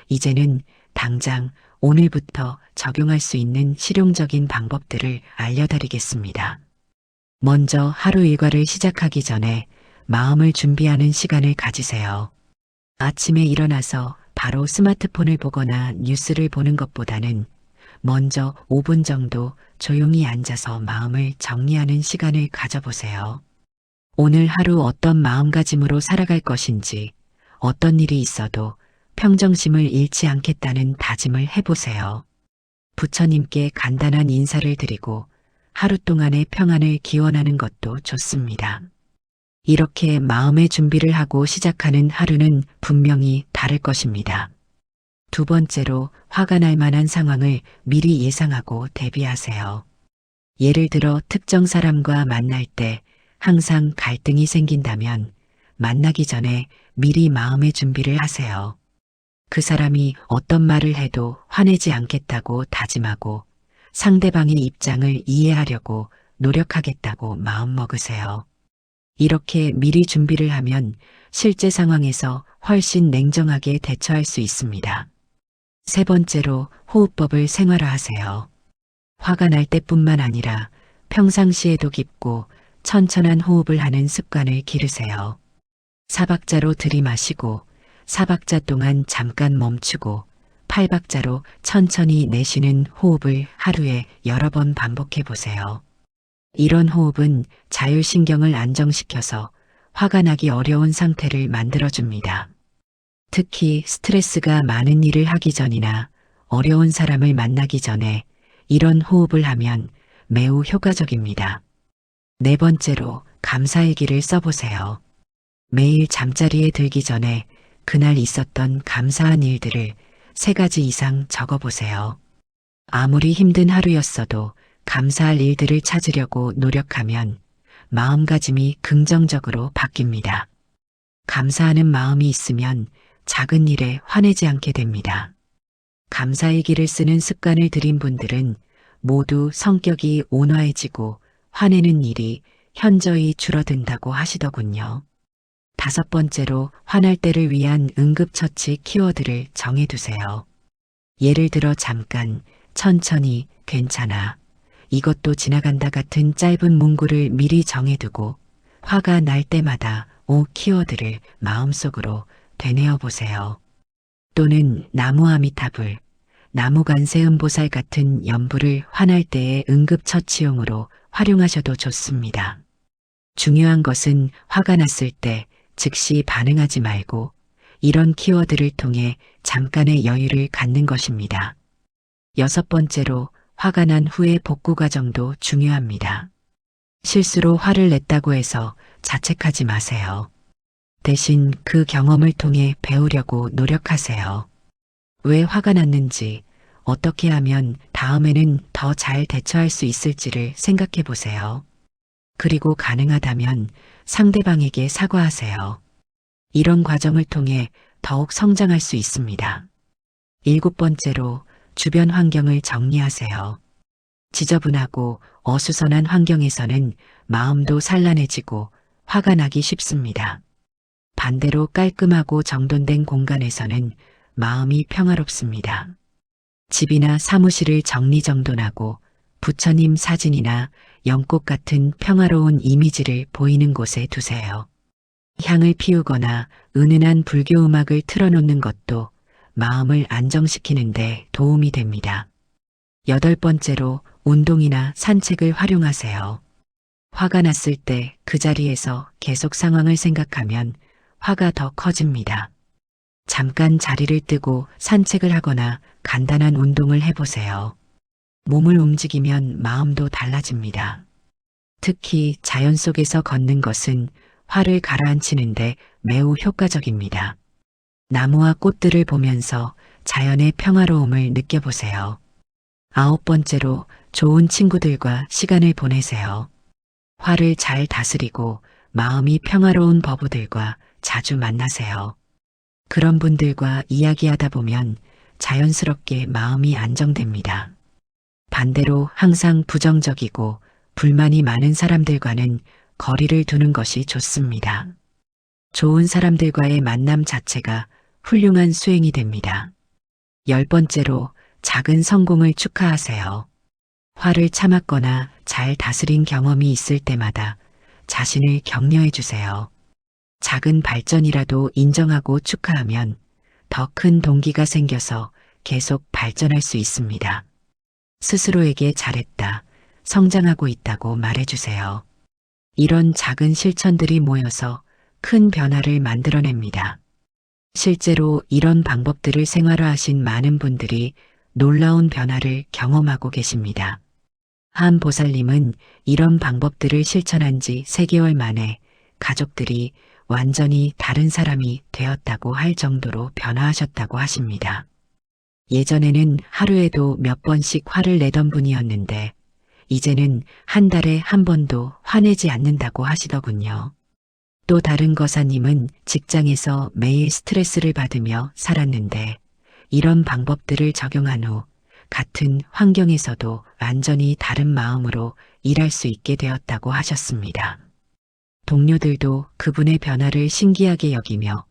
Speaker 1: 이제는 당장 오늘부터 적용할 수 있는 실용적인 방법들을 알려드리겠습니다. 먼저 하루 일과를 시작하기 전에 마음을 준비하는 시간을 가지세요. 아침에 일어나서 바로 스마트폰을 보거나 뉴스를 보는 것보다는 먼저 5분 정도 조용히 앉아서 마음을 정리하는 시간을 가져보세요. 오늘 하루 어떤 마음가짐으로 살아갈 것인지, 어떤 일이 있어도 평정심을 잃지 않겠다는 다짐을 해보세요. 부처님께 간단한 인사를 드리고 하루 동안의 평안을 기원하는 것도 좋습니다. 이렇게 마음의 준비를 하고 시작하는 하루는 분명히 다를 것입니다. 두 번째로 화가 날 만한 상황을 미리 예상하고 대비하세요. 예를 들어 특정 사람과 만날 때 항상 갈등이 생긴다면 만나기 전에 미리 마음의 준비를 하세요. 그 사람이 어떤 말을 해도 화내지 않겠다고 다짐하고 상대방의 입장을 이해하려고 노력하겠다고 마음먹으세요. 이렇게 미리 준비를 하면 실제 상황에서 훨씬 냉정하게 대처할 수 있습니다. 세 번째로 호흡법을 생활화하세요. 화가 날 때뿐만 아니라 평상시에도 깊고 천천한 호흡을 하는 습관을 기르세요. 사박자로 들이마시고 사박자 동안 잠깐 멈추고 팔박자로 천천히 내쉬는 호흡을 하루에 여러 번 반복해 보세요. 이런 호흡은 자율신경을 안정시켜서 화가 나기 어려운 상태를 만들어줍니다. 특히 스트레스가 많은 일을 하기 전이나 어려운 사람을 만나기 전에 이런 호흡을 하면 매우 효과적입니다. 네 번째로 감사일기를 써보세요. 매일 잠자리에 들기 전에 그날 있었던 감사한 일들을 3가지 이상 적어보세요. 아무리 힘든 하루였어도 감사할 일들을 찾으려고 노력하면 마음가짐이 긍정적으로 바뀝니다. 감사하는 마음이 있으면 작은 일에 화내지 않게 됩니다. 감사일기를 쓰는 습관을 들인 분들은 모두 성격이 온화해지고 화내는 일이 현저히 줄어든다고 하시더군요. 5번째로 화날 때를 위한 응급처치 키워드를 정해두세요. 예를 들어 잠깐, 천천히, 괜찮아, 이것도 지나간다 같은 짧은 문구를 미리 정해두고 화가 날 때마다 키워드를 마음속으로 되뇌어 보세요. 또는 나무 아미타불, 나무 관세음보살 같은 연불을 화날 때의 응급처치용으로 활용하셔도 좋습니다. 중요한 것은 화가 났을 때 즉시 반응하지 말고 이런 키워드를 통해 잠깐의 여유를 갖는 것입니다. 6번째로 화가 난 후의 복구 과정도 중요합니다. 실수로 화를 냈다고 해서 자책하지 마세요. 대신 그 경험을 통해 배우려고 노력하세요. 왜 화가 났는지, 어떻게 하면 다음에는 더 잘 대처할 수 있을지를 생각해 보세요. 그리고 가능하다면 상대방에게 사과하세요. 이런 과정을 통해 더욱 성장할 수 있습니다. 7번째로 주변 환경을 정리하세요. 지저분하고 어수선한 환경에서는 마음도 산란해지고 화가 나기 쉽습니다. 반대로 깔끔하고 정돈된 공간에서는 마음이 평화롭습니다. 집이나 사무실을 정리정돈하고 부처님 사진이나 연꽃 같은 평화로운 이미지를 보이는 곳에 두세요. 향을 피우거나 은은한 불교 음악을 틀어놓는 것도 마음을 안정시키는 데 도움이 됩니다. 8번째로 운동이나 산책을 활용하세요. 화가 났을 때 그 자리에서 계속 상황을 생각하면 화가 더 커집니다. 잠깐 자리를 뜨고 산책을 하거나 간단한 운동을 해보세요. 몸을 움직이면 마음도 달라집니다. 특히 자연 속에서 걷는 것은 화를 가라앉히는데 매우 효과적입니다. 나무와 꽃들을 보면서 자연의 평화로움을 느껴보세요. 9번째로 좋은 친구들과 시간을 보내세요. 화를 잘 다스리고 마음이 평화로운 버부들과 자주 만나세요. 그런 분들과 이야기하다 보면 자연스럽게 마음이 안정됩니다. 반대로 항상 부정적이고 불만이 많은 사람들과는 거리를 두는 것이 좋습니다. 좋은 사람들과의 만남 자체가 훌륭한 수행이 됩니다. 10번째로 작은 성공을 축하하세요. 화를 참았거나 잘 다스린 경험이 있을 때마다 자신을 격려해 주세요. 작은 발전이라도 인정하고 축하하면 더 큰 동기가 생겨서 계속 발전할 수 있습니다. 스스로에게 잘했다, 성장하고 있다고 말해주세요. 이런 작은 실천들이 모여서 큰 변화를 만들어냅니다. 실제로 이런 방법들을 생활화하신 많은 분들이 놀라운 변화를 경험하고 계십니다. 한 보살님은 이런 방법들을 실천한 지 3개월 만에 가족들이 완전히 다른 사람이 되었다고 할 정도로 변화하셨다고 하십니다. 예전에는 하루에도 몇 번씩 화를 내던 분이었는데 이제는 한 달에 한 번도 화내지 않는다고 하시더군요. 또 다른 거사님은 직장에서 매일 스트레스를 받으며 살았는데 이런 방법들을 적용한 후 같은 환경에서도 완전히 다른 마음으로 일할 수 있게 되었다고 하셨습니다. 동료들도 그분의 변화를 신기하게 여기며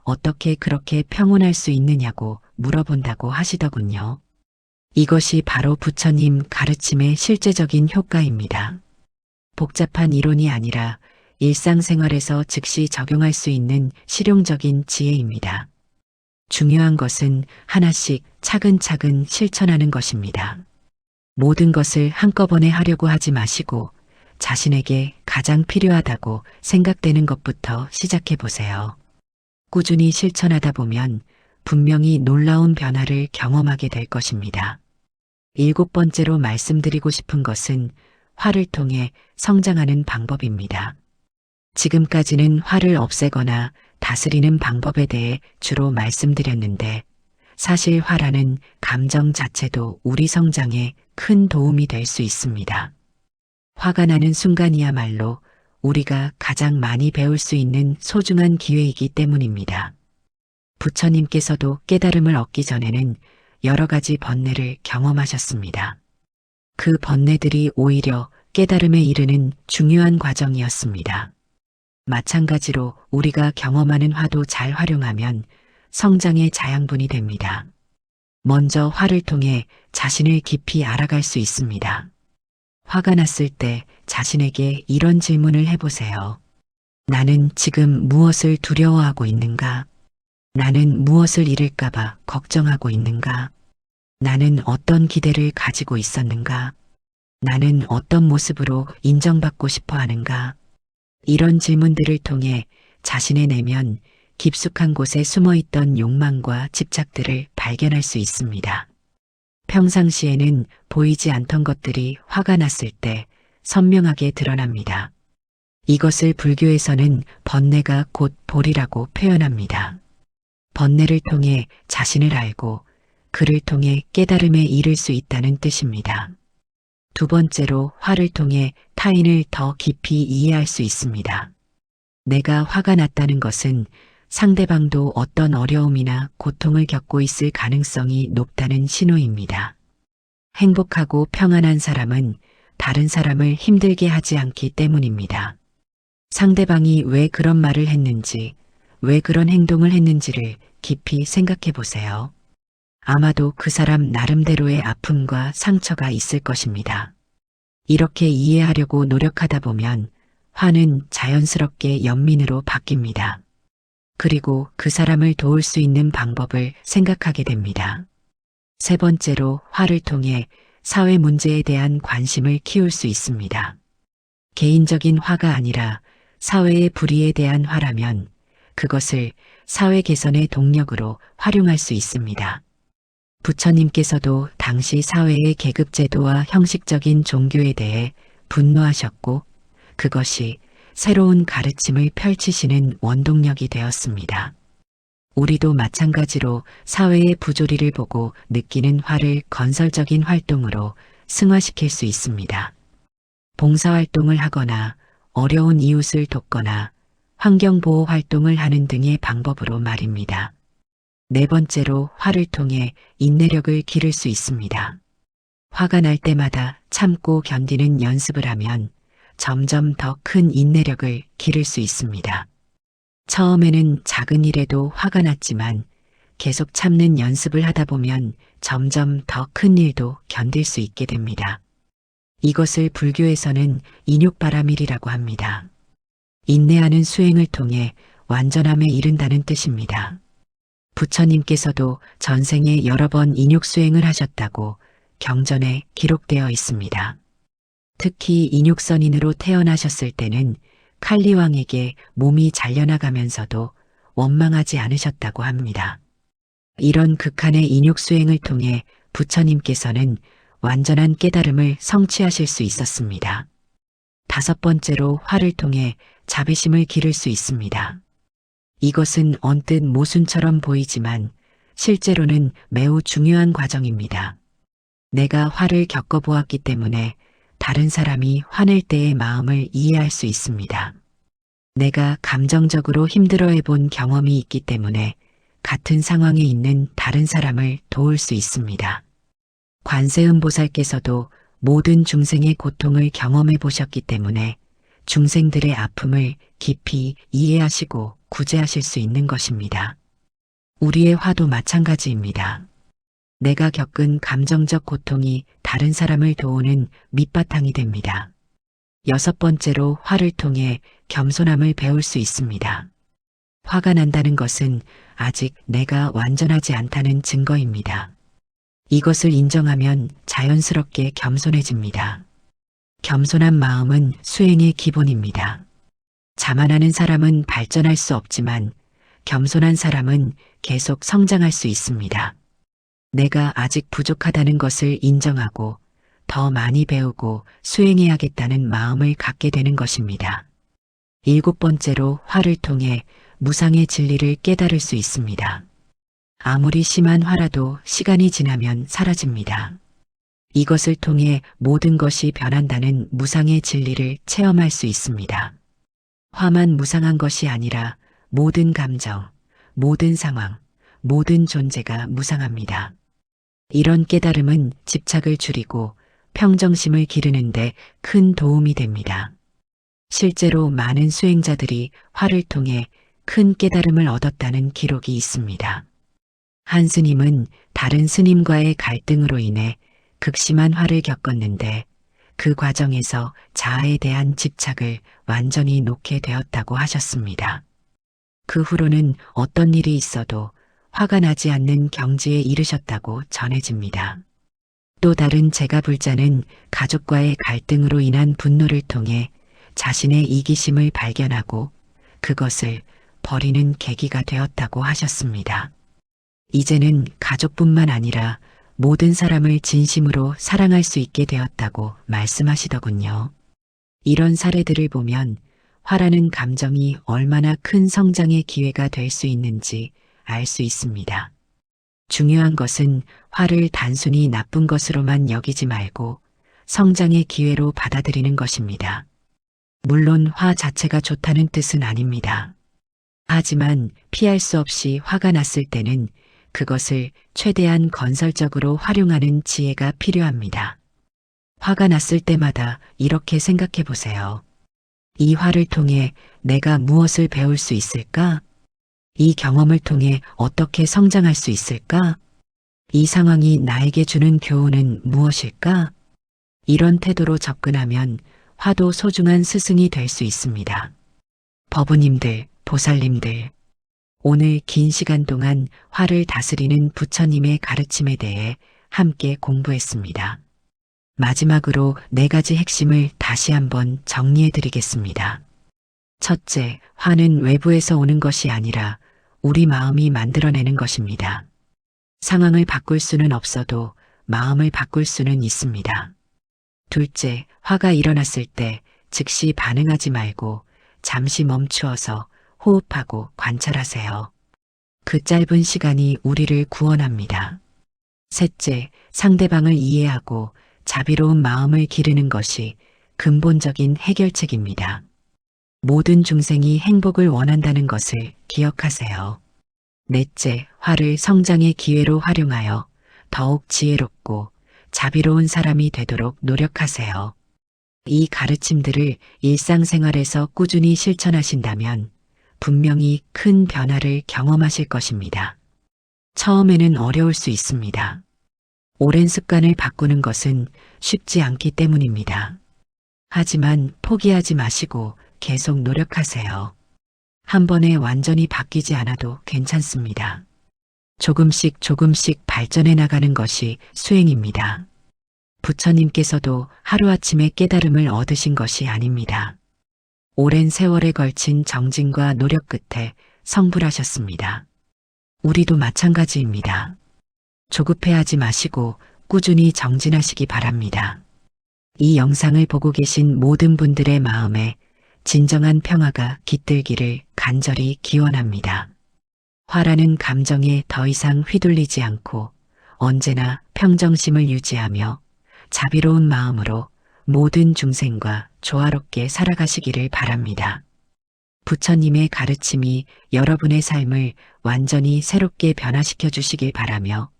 Speaker 1: 어떻게 그렇게 평온할 수 있느냐고 물어본다고 하시더군요. 이것이 바로 부처님 가르침의 실제적인 효과입니다. 복잡한 이론이 아니라 일상생활에서 즉시 적용할 수 있는 실용적인 지혜입니다. 중요한 것은 하나씩 차근차근 실천하는 것입니다. 모든 것을 한꺼번에 하려고 하지 마시고 자신에게 가장 필요하다고 생각되는 것부터 시작해 보세요. 꾸준히 실천하다 보면 분명히 놀라운 변화를 경험하게 될 것입니다. 7번째로 말씀드리고 싶은 것은 화를 통해 성장하는 방법입니다. 지금까지는 화를 없애거나 다스리는 방법에 대해 주로 말씀드렸는데 사실 화라는 감정 자체도 우리 성장에 큰 도움이 될 수 있습니다. 화가 나는 순간이야말로 우리가 가장 많이 배울 수 있는 소중한 기회이기 때문입니다. 부처님께서도 깨달음을 얻기 전에는 여러 가지 번뇌를 경험하셨습니다. 그 번뇌들이 오히려 깨달음에 이르는 중요한 과정이었습니다. 마찬가지로 우리가 경험하는 화도 잘 활용하면 성장의 자양분이 됩니다. 먼저 화를 통해 자신을 깊이 알아갈 수 있습니다. 화가 났을 때 자신에게 이런 질문을 해보세요. 나는 지금 무엇을 두려워하고 있는가? 나는 무엇을 잃을까봐 걱정하고 있는가? 나는 어떤 기대를 가지고 있었는가? 나는 어떤 모습으로 인정받고 싶어 하는가? 이런 질문들을 통해 자신의 내면 깊숙한 곳에 숨어있던 욕망과 집착들을 발견할 수 있습니다. 평상시에는 보이지 않던 것들이 화가 났을 때 선명하게 드러납니다. 이것을 불교에서는 번뇌가 곧 볼이라고 표현합니다. 번뇌를 통해 자신을 알고 그를 통해 깨달음에 이를 수 있다는 뜻입니다. 2번째로 화를 통해 타인을 더 깊이 이해할 수 있습니다. 내가 화가 났다는 것은 상대방도 어떤 어려움이나 고통을 겪고 있을 가능성이 높다는 신호입니다. 행복하고 평안한 사람은 다른 사람을 힘들게 하지 않기 때문입니다. 상대방이 왜 그런 말을 했는지, 왜 그런 행동을 했는지를 깊이 생각해 보세요. 아마도 그 사람 나름대로의 아픔과 상처가 있을 것입니다. 이렇게 이해하려고 노력하다 보면 화는 자연스럽게 연민으로 바뀝니다. 그리고 그 사람을 도울 수 있는 방법을 생각하게 됩니다. 3번째로 화를 통해 사회 문제에 대한 관심을 키울 수 있습니다. 개인적인 화가 아니라 사회의 불의에 대한 화라면 그것을 사회 개선의 동력으로 활용할 수 있습니다. 부처님께서도 당시 사회의 계급제도와 형식적인 종교에 대해 분노하셨고 그것이 새로운 가르침을 펼치시는 원동력이 되었습니다. 우리도 마찬가지로 사회의 부조리를 보고 느끼는 화를 건설적인 활동으로 승화시킬 수 있습니다. 봉사활동을 하거나 어려운 이웃을 돕거나 환경보호 활동을 하는 등의 방법으로 말입니다. 4번째로 화를 통해 인내력을 기를 수 있습니다. 화가 날 때마다 참고 견디는 연습을 하면 점점 더 큰 인내력을 기를 수 있습니다. 처음에는 작은 일에도 화가 났지만 계속 참는 연습을 하다 보면 점점 더 큰 일도 견딜 수 있게 됩니다. 이것을 불교에서는 인욕바라밀이라고 합니다. 인내하는 수행을 통해 완전함에 이른다는 뜻입니다. 부처님께서도 전생에 여러 번 인욕수행을 하셨다고 경전에 기록되어 있습니다. 특히 인욕선인으로 태어나셨을 때는 칼리왕에게 몸이 잘려나가면서도 원망하지 않으셨다고 합니다. 이런 극한의 인욕수행을 통해 부처님께서는 완전한 깨달음을 성취하실 수 있었습니다. 다섯 번째로 화를 통해 자비심을 기를 수 있습니다. 이것은 언뜻 모순처럼 보이지만 실제로는 매우 중요한 과정입니다. 내가 화를 겪어보았기 때문에 다른 사람이 화낼 때의 마음을 이해할 수 있습니다. 내가 감정적으로 힘들어해 본 경험이 있기 때문에 같은 상황에 있는 다른 사람을 도울 수 있습니다. 관세음 보살께서도 모든 중생의 고통을 경험해 보셨기 때문에 중생들의 아픔을 깊이 이해하시고 구제하실 수 있는 것입니다. 우리의 화도 마찬가지입니다. 내가 겪은 감정적 고통이 다른 사람을 도우는 밑바탕이 됩니다. 여섯 번째로 화를 통해 겸손함을 배울 수 있습니다. 화가 난다는 것은 아직 내가 완전하지 않다는 증거입니다. 이것을 인정하면 자연스럽게 겸손해집니다. 겸손한 마음은 수행의 기본입니다. 자만하는 사람은 발전할 수 없지만 겸손한 사람은 계속 성장할 수 있습니다. 내가 아직 부족하다는 것을 인정하고 더 많이 배우고 수행해야겠다는 마음을 갖게 되는 것입니다. 일곱 번째로 화를 통해 무상의 진리를 깨달을 수 있습니다. 아무리 심한 화라도 시간이 지나면 사라집니다. 이것을 통해 모든 것이 변한다는 무상의 진리를 체험할 수 있습니다. 화만 무상한 것이 아니라 모든 감정, 모든 상황, 모든 존재가 무상합니다. 이런 깨달음은 집착을 줄이고 평정심을 기르는데 큰 도움이 됩니다. 실제로 많은 수행자들이 화를 통해 큰 깨달음을 얻었다는 기록이 있습니다. 한 스님은 다른 스님과의 갈등으로 인해 극심한 화를 겪었는데 그 과정에서 자아에 대한 집착을 완전히 놓게 되었다고 하셨습니다. 그 후로는 어떤 일이 있어도 화가 나지 않는 경지에 이르셨다고 전해집니다. 또 다른 제가불자는 가족과의 갈등으로 인한 분노를 통해 자신의 이기심을 발견하고 그것을 버리는 계기가 되었다고 하셨습니다. 이제는 가족뿐만 아니라 모든 사람을 진심으로 사랑할 수 있게 되었다고 말씀하시더군요. 이런 사례들을 보면 화라는 감정이 얼마나 큰 성장의 기회가 될 수 있는지 알 수 있습니다. 중요한 것은 화를 단순히 나쁜 것으로만 여기지 말고 성장의 기회로 받아들이는 것입니다. 물론 화 자체가 좋다는 뜻은 아닙니다. 하지만 피할 수 없이 화가 났을 때는 그것을 최대한 건설적으로 활용하는 지혜가 필요합니다. 화가 났을 때마다 이렇게 생각해 보세요. 이 화를 통해 내가 무엇을 배울 수 있을까? 이 경험을 통해 어떻게 성장할 수 있을까? 이 상황이 나에게 주는 교훈은 무엇일까? 이런 태도로 접근하면 화도 소중한 스승이 될 수 있습니다. 법우님들, 보살님들, 오늘 긴 시간 동안 화를 다스리는 부처님의 가르침에 대해 함께 공부했습니다. 마지막으로 4가지 핵심을 다시 한번 정리해 드리겠습니다. 첫째, 화는 외부에서 오는 것이 아니라 우리 마음이 만들어내는 것입니다. 상황을 바꿀 수는 없어도 마음을 바꿀 수는 있습니다. 둘째, 화가 일어났을 때 즉시 반응하지 말고 잠시 멈추어서 호흡하고 관찰하세요. 그 짧은 시간이 우리를 구원합니다. 셋째, 상대방을 이해하고 자비로운 마음을 기르는 것이 근본적인 해결책입니다. 모든 중생이 행복을 원한다는 것을 기억하세요. 넷째, 화를 성장의 기회로 활용하여 더욱 지혜롭고 자비로운 사람이 되도록 노력하세요. 이 가르침들을 일상생활에서 꾸준히 실천하신다면 분명히 큰 변화를 경험하실 것입니다. 처음에는 어려울 수 있습니다. 오랜 습관을 바꾸는 것은 쉽지 않기 때문입니다. 하지만 포기하지 마시고 계속 노력하세요. 한 번에 완전히 바뀌지 않아도 괜찮습니다. 조금씩 발전해 나가는 것이 수행입니다. 부처님께서도 하루아침에 깨달음을 얻으신 것이 아닙니다. 오랜 세월에 걸친 정진과 노력 끝에 성불하셨습니다. 우리도 마찬가지입니다. 조급해하지 마시고 꾸준히 정진하시기 바랍니다. 이 영상을 보고 계신 모든 분들의 마음에 진정한 평화가 깃들기를 간절히 기원합니다. 화라는 감정에 더 이상 휘둘리지 않고 언제나 평정심을 유지하며 자비로운 마음으로 모든 중생과 조화롭게 살아가시기를 바랍니다. 부처님의 가르침이 여러분의 삶을 완전히 새롭게 변화시켜 주시길 바라며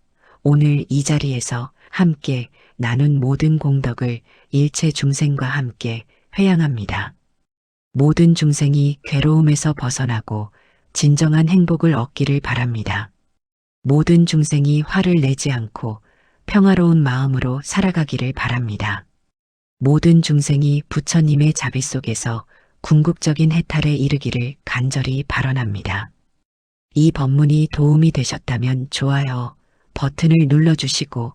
Speaker 1: 오늘 이 자리에서 함께 나눈 모든 공덕을 일체 중생과 함께 회양합니다. 모든 중생이 괴로움에서 벗어나고 진정한 행복을 얻기를 바랍니다. 모든 중생이 화를 내지 않고 평화로운 마음으로 살아가기를 바랍니다. 모든 중생이 부처님의 자비 속에서 궁극적인 해탈에 이르기를 간절히 발언합니다. 이 법문이 도움이 되셨다면 좋아요 버튼을 눌러주시고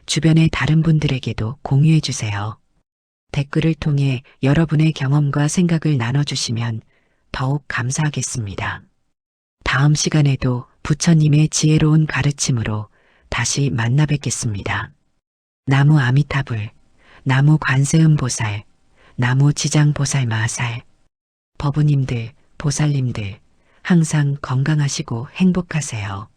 Speaker 1: 주변의 다른 분들에게도 공유해 주세요. 댓글을 통해 여러분의 경험과 생각을 나눠주시면 더욱 감사하겠습니다. 다음 시간에도 부처님의 지혜로운 가르침으로 다시 만나 뵙겠습니다. 나무 아미타불, 나무 관세음보살, 나무 지장보살 마살, 법우님들, 보살님들 항상 건강하시고 행복하세요.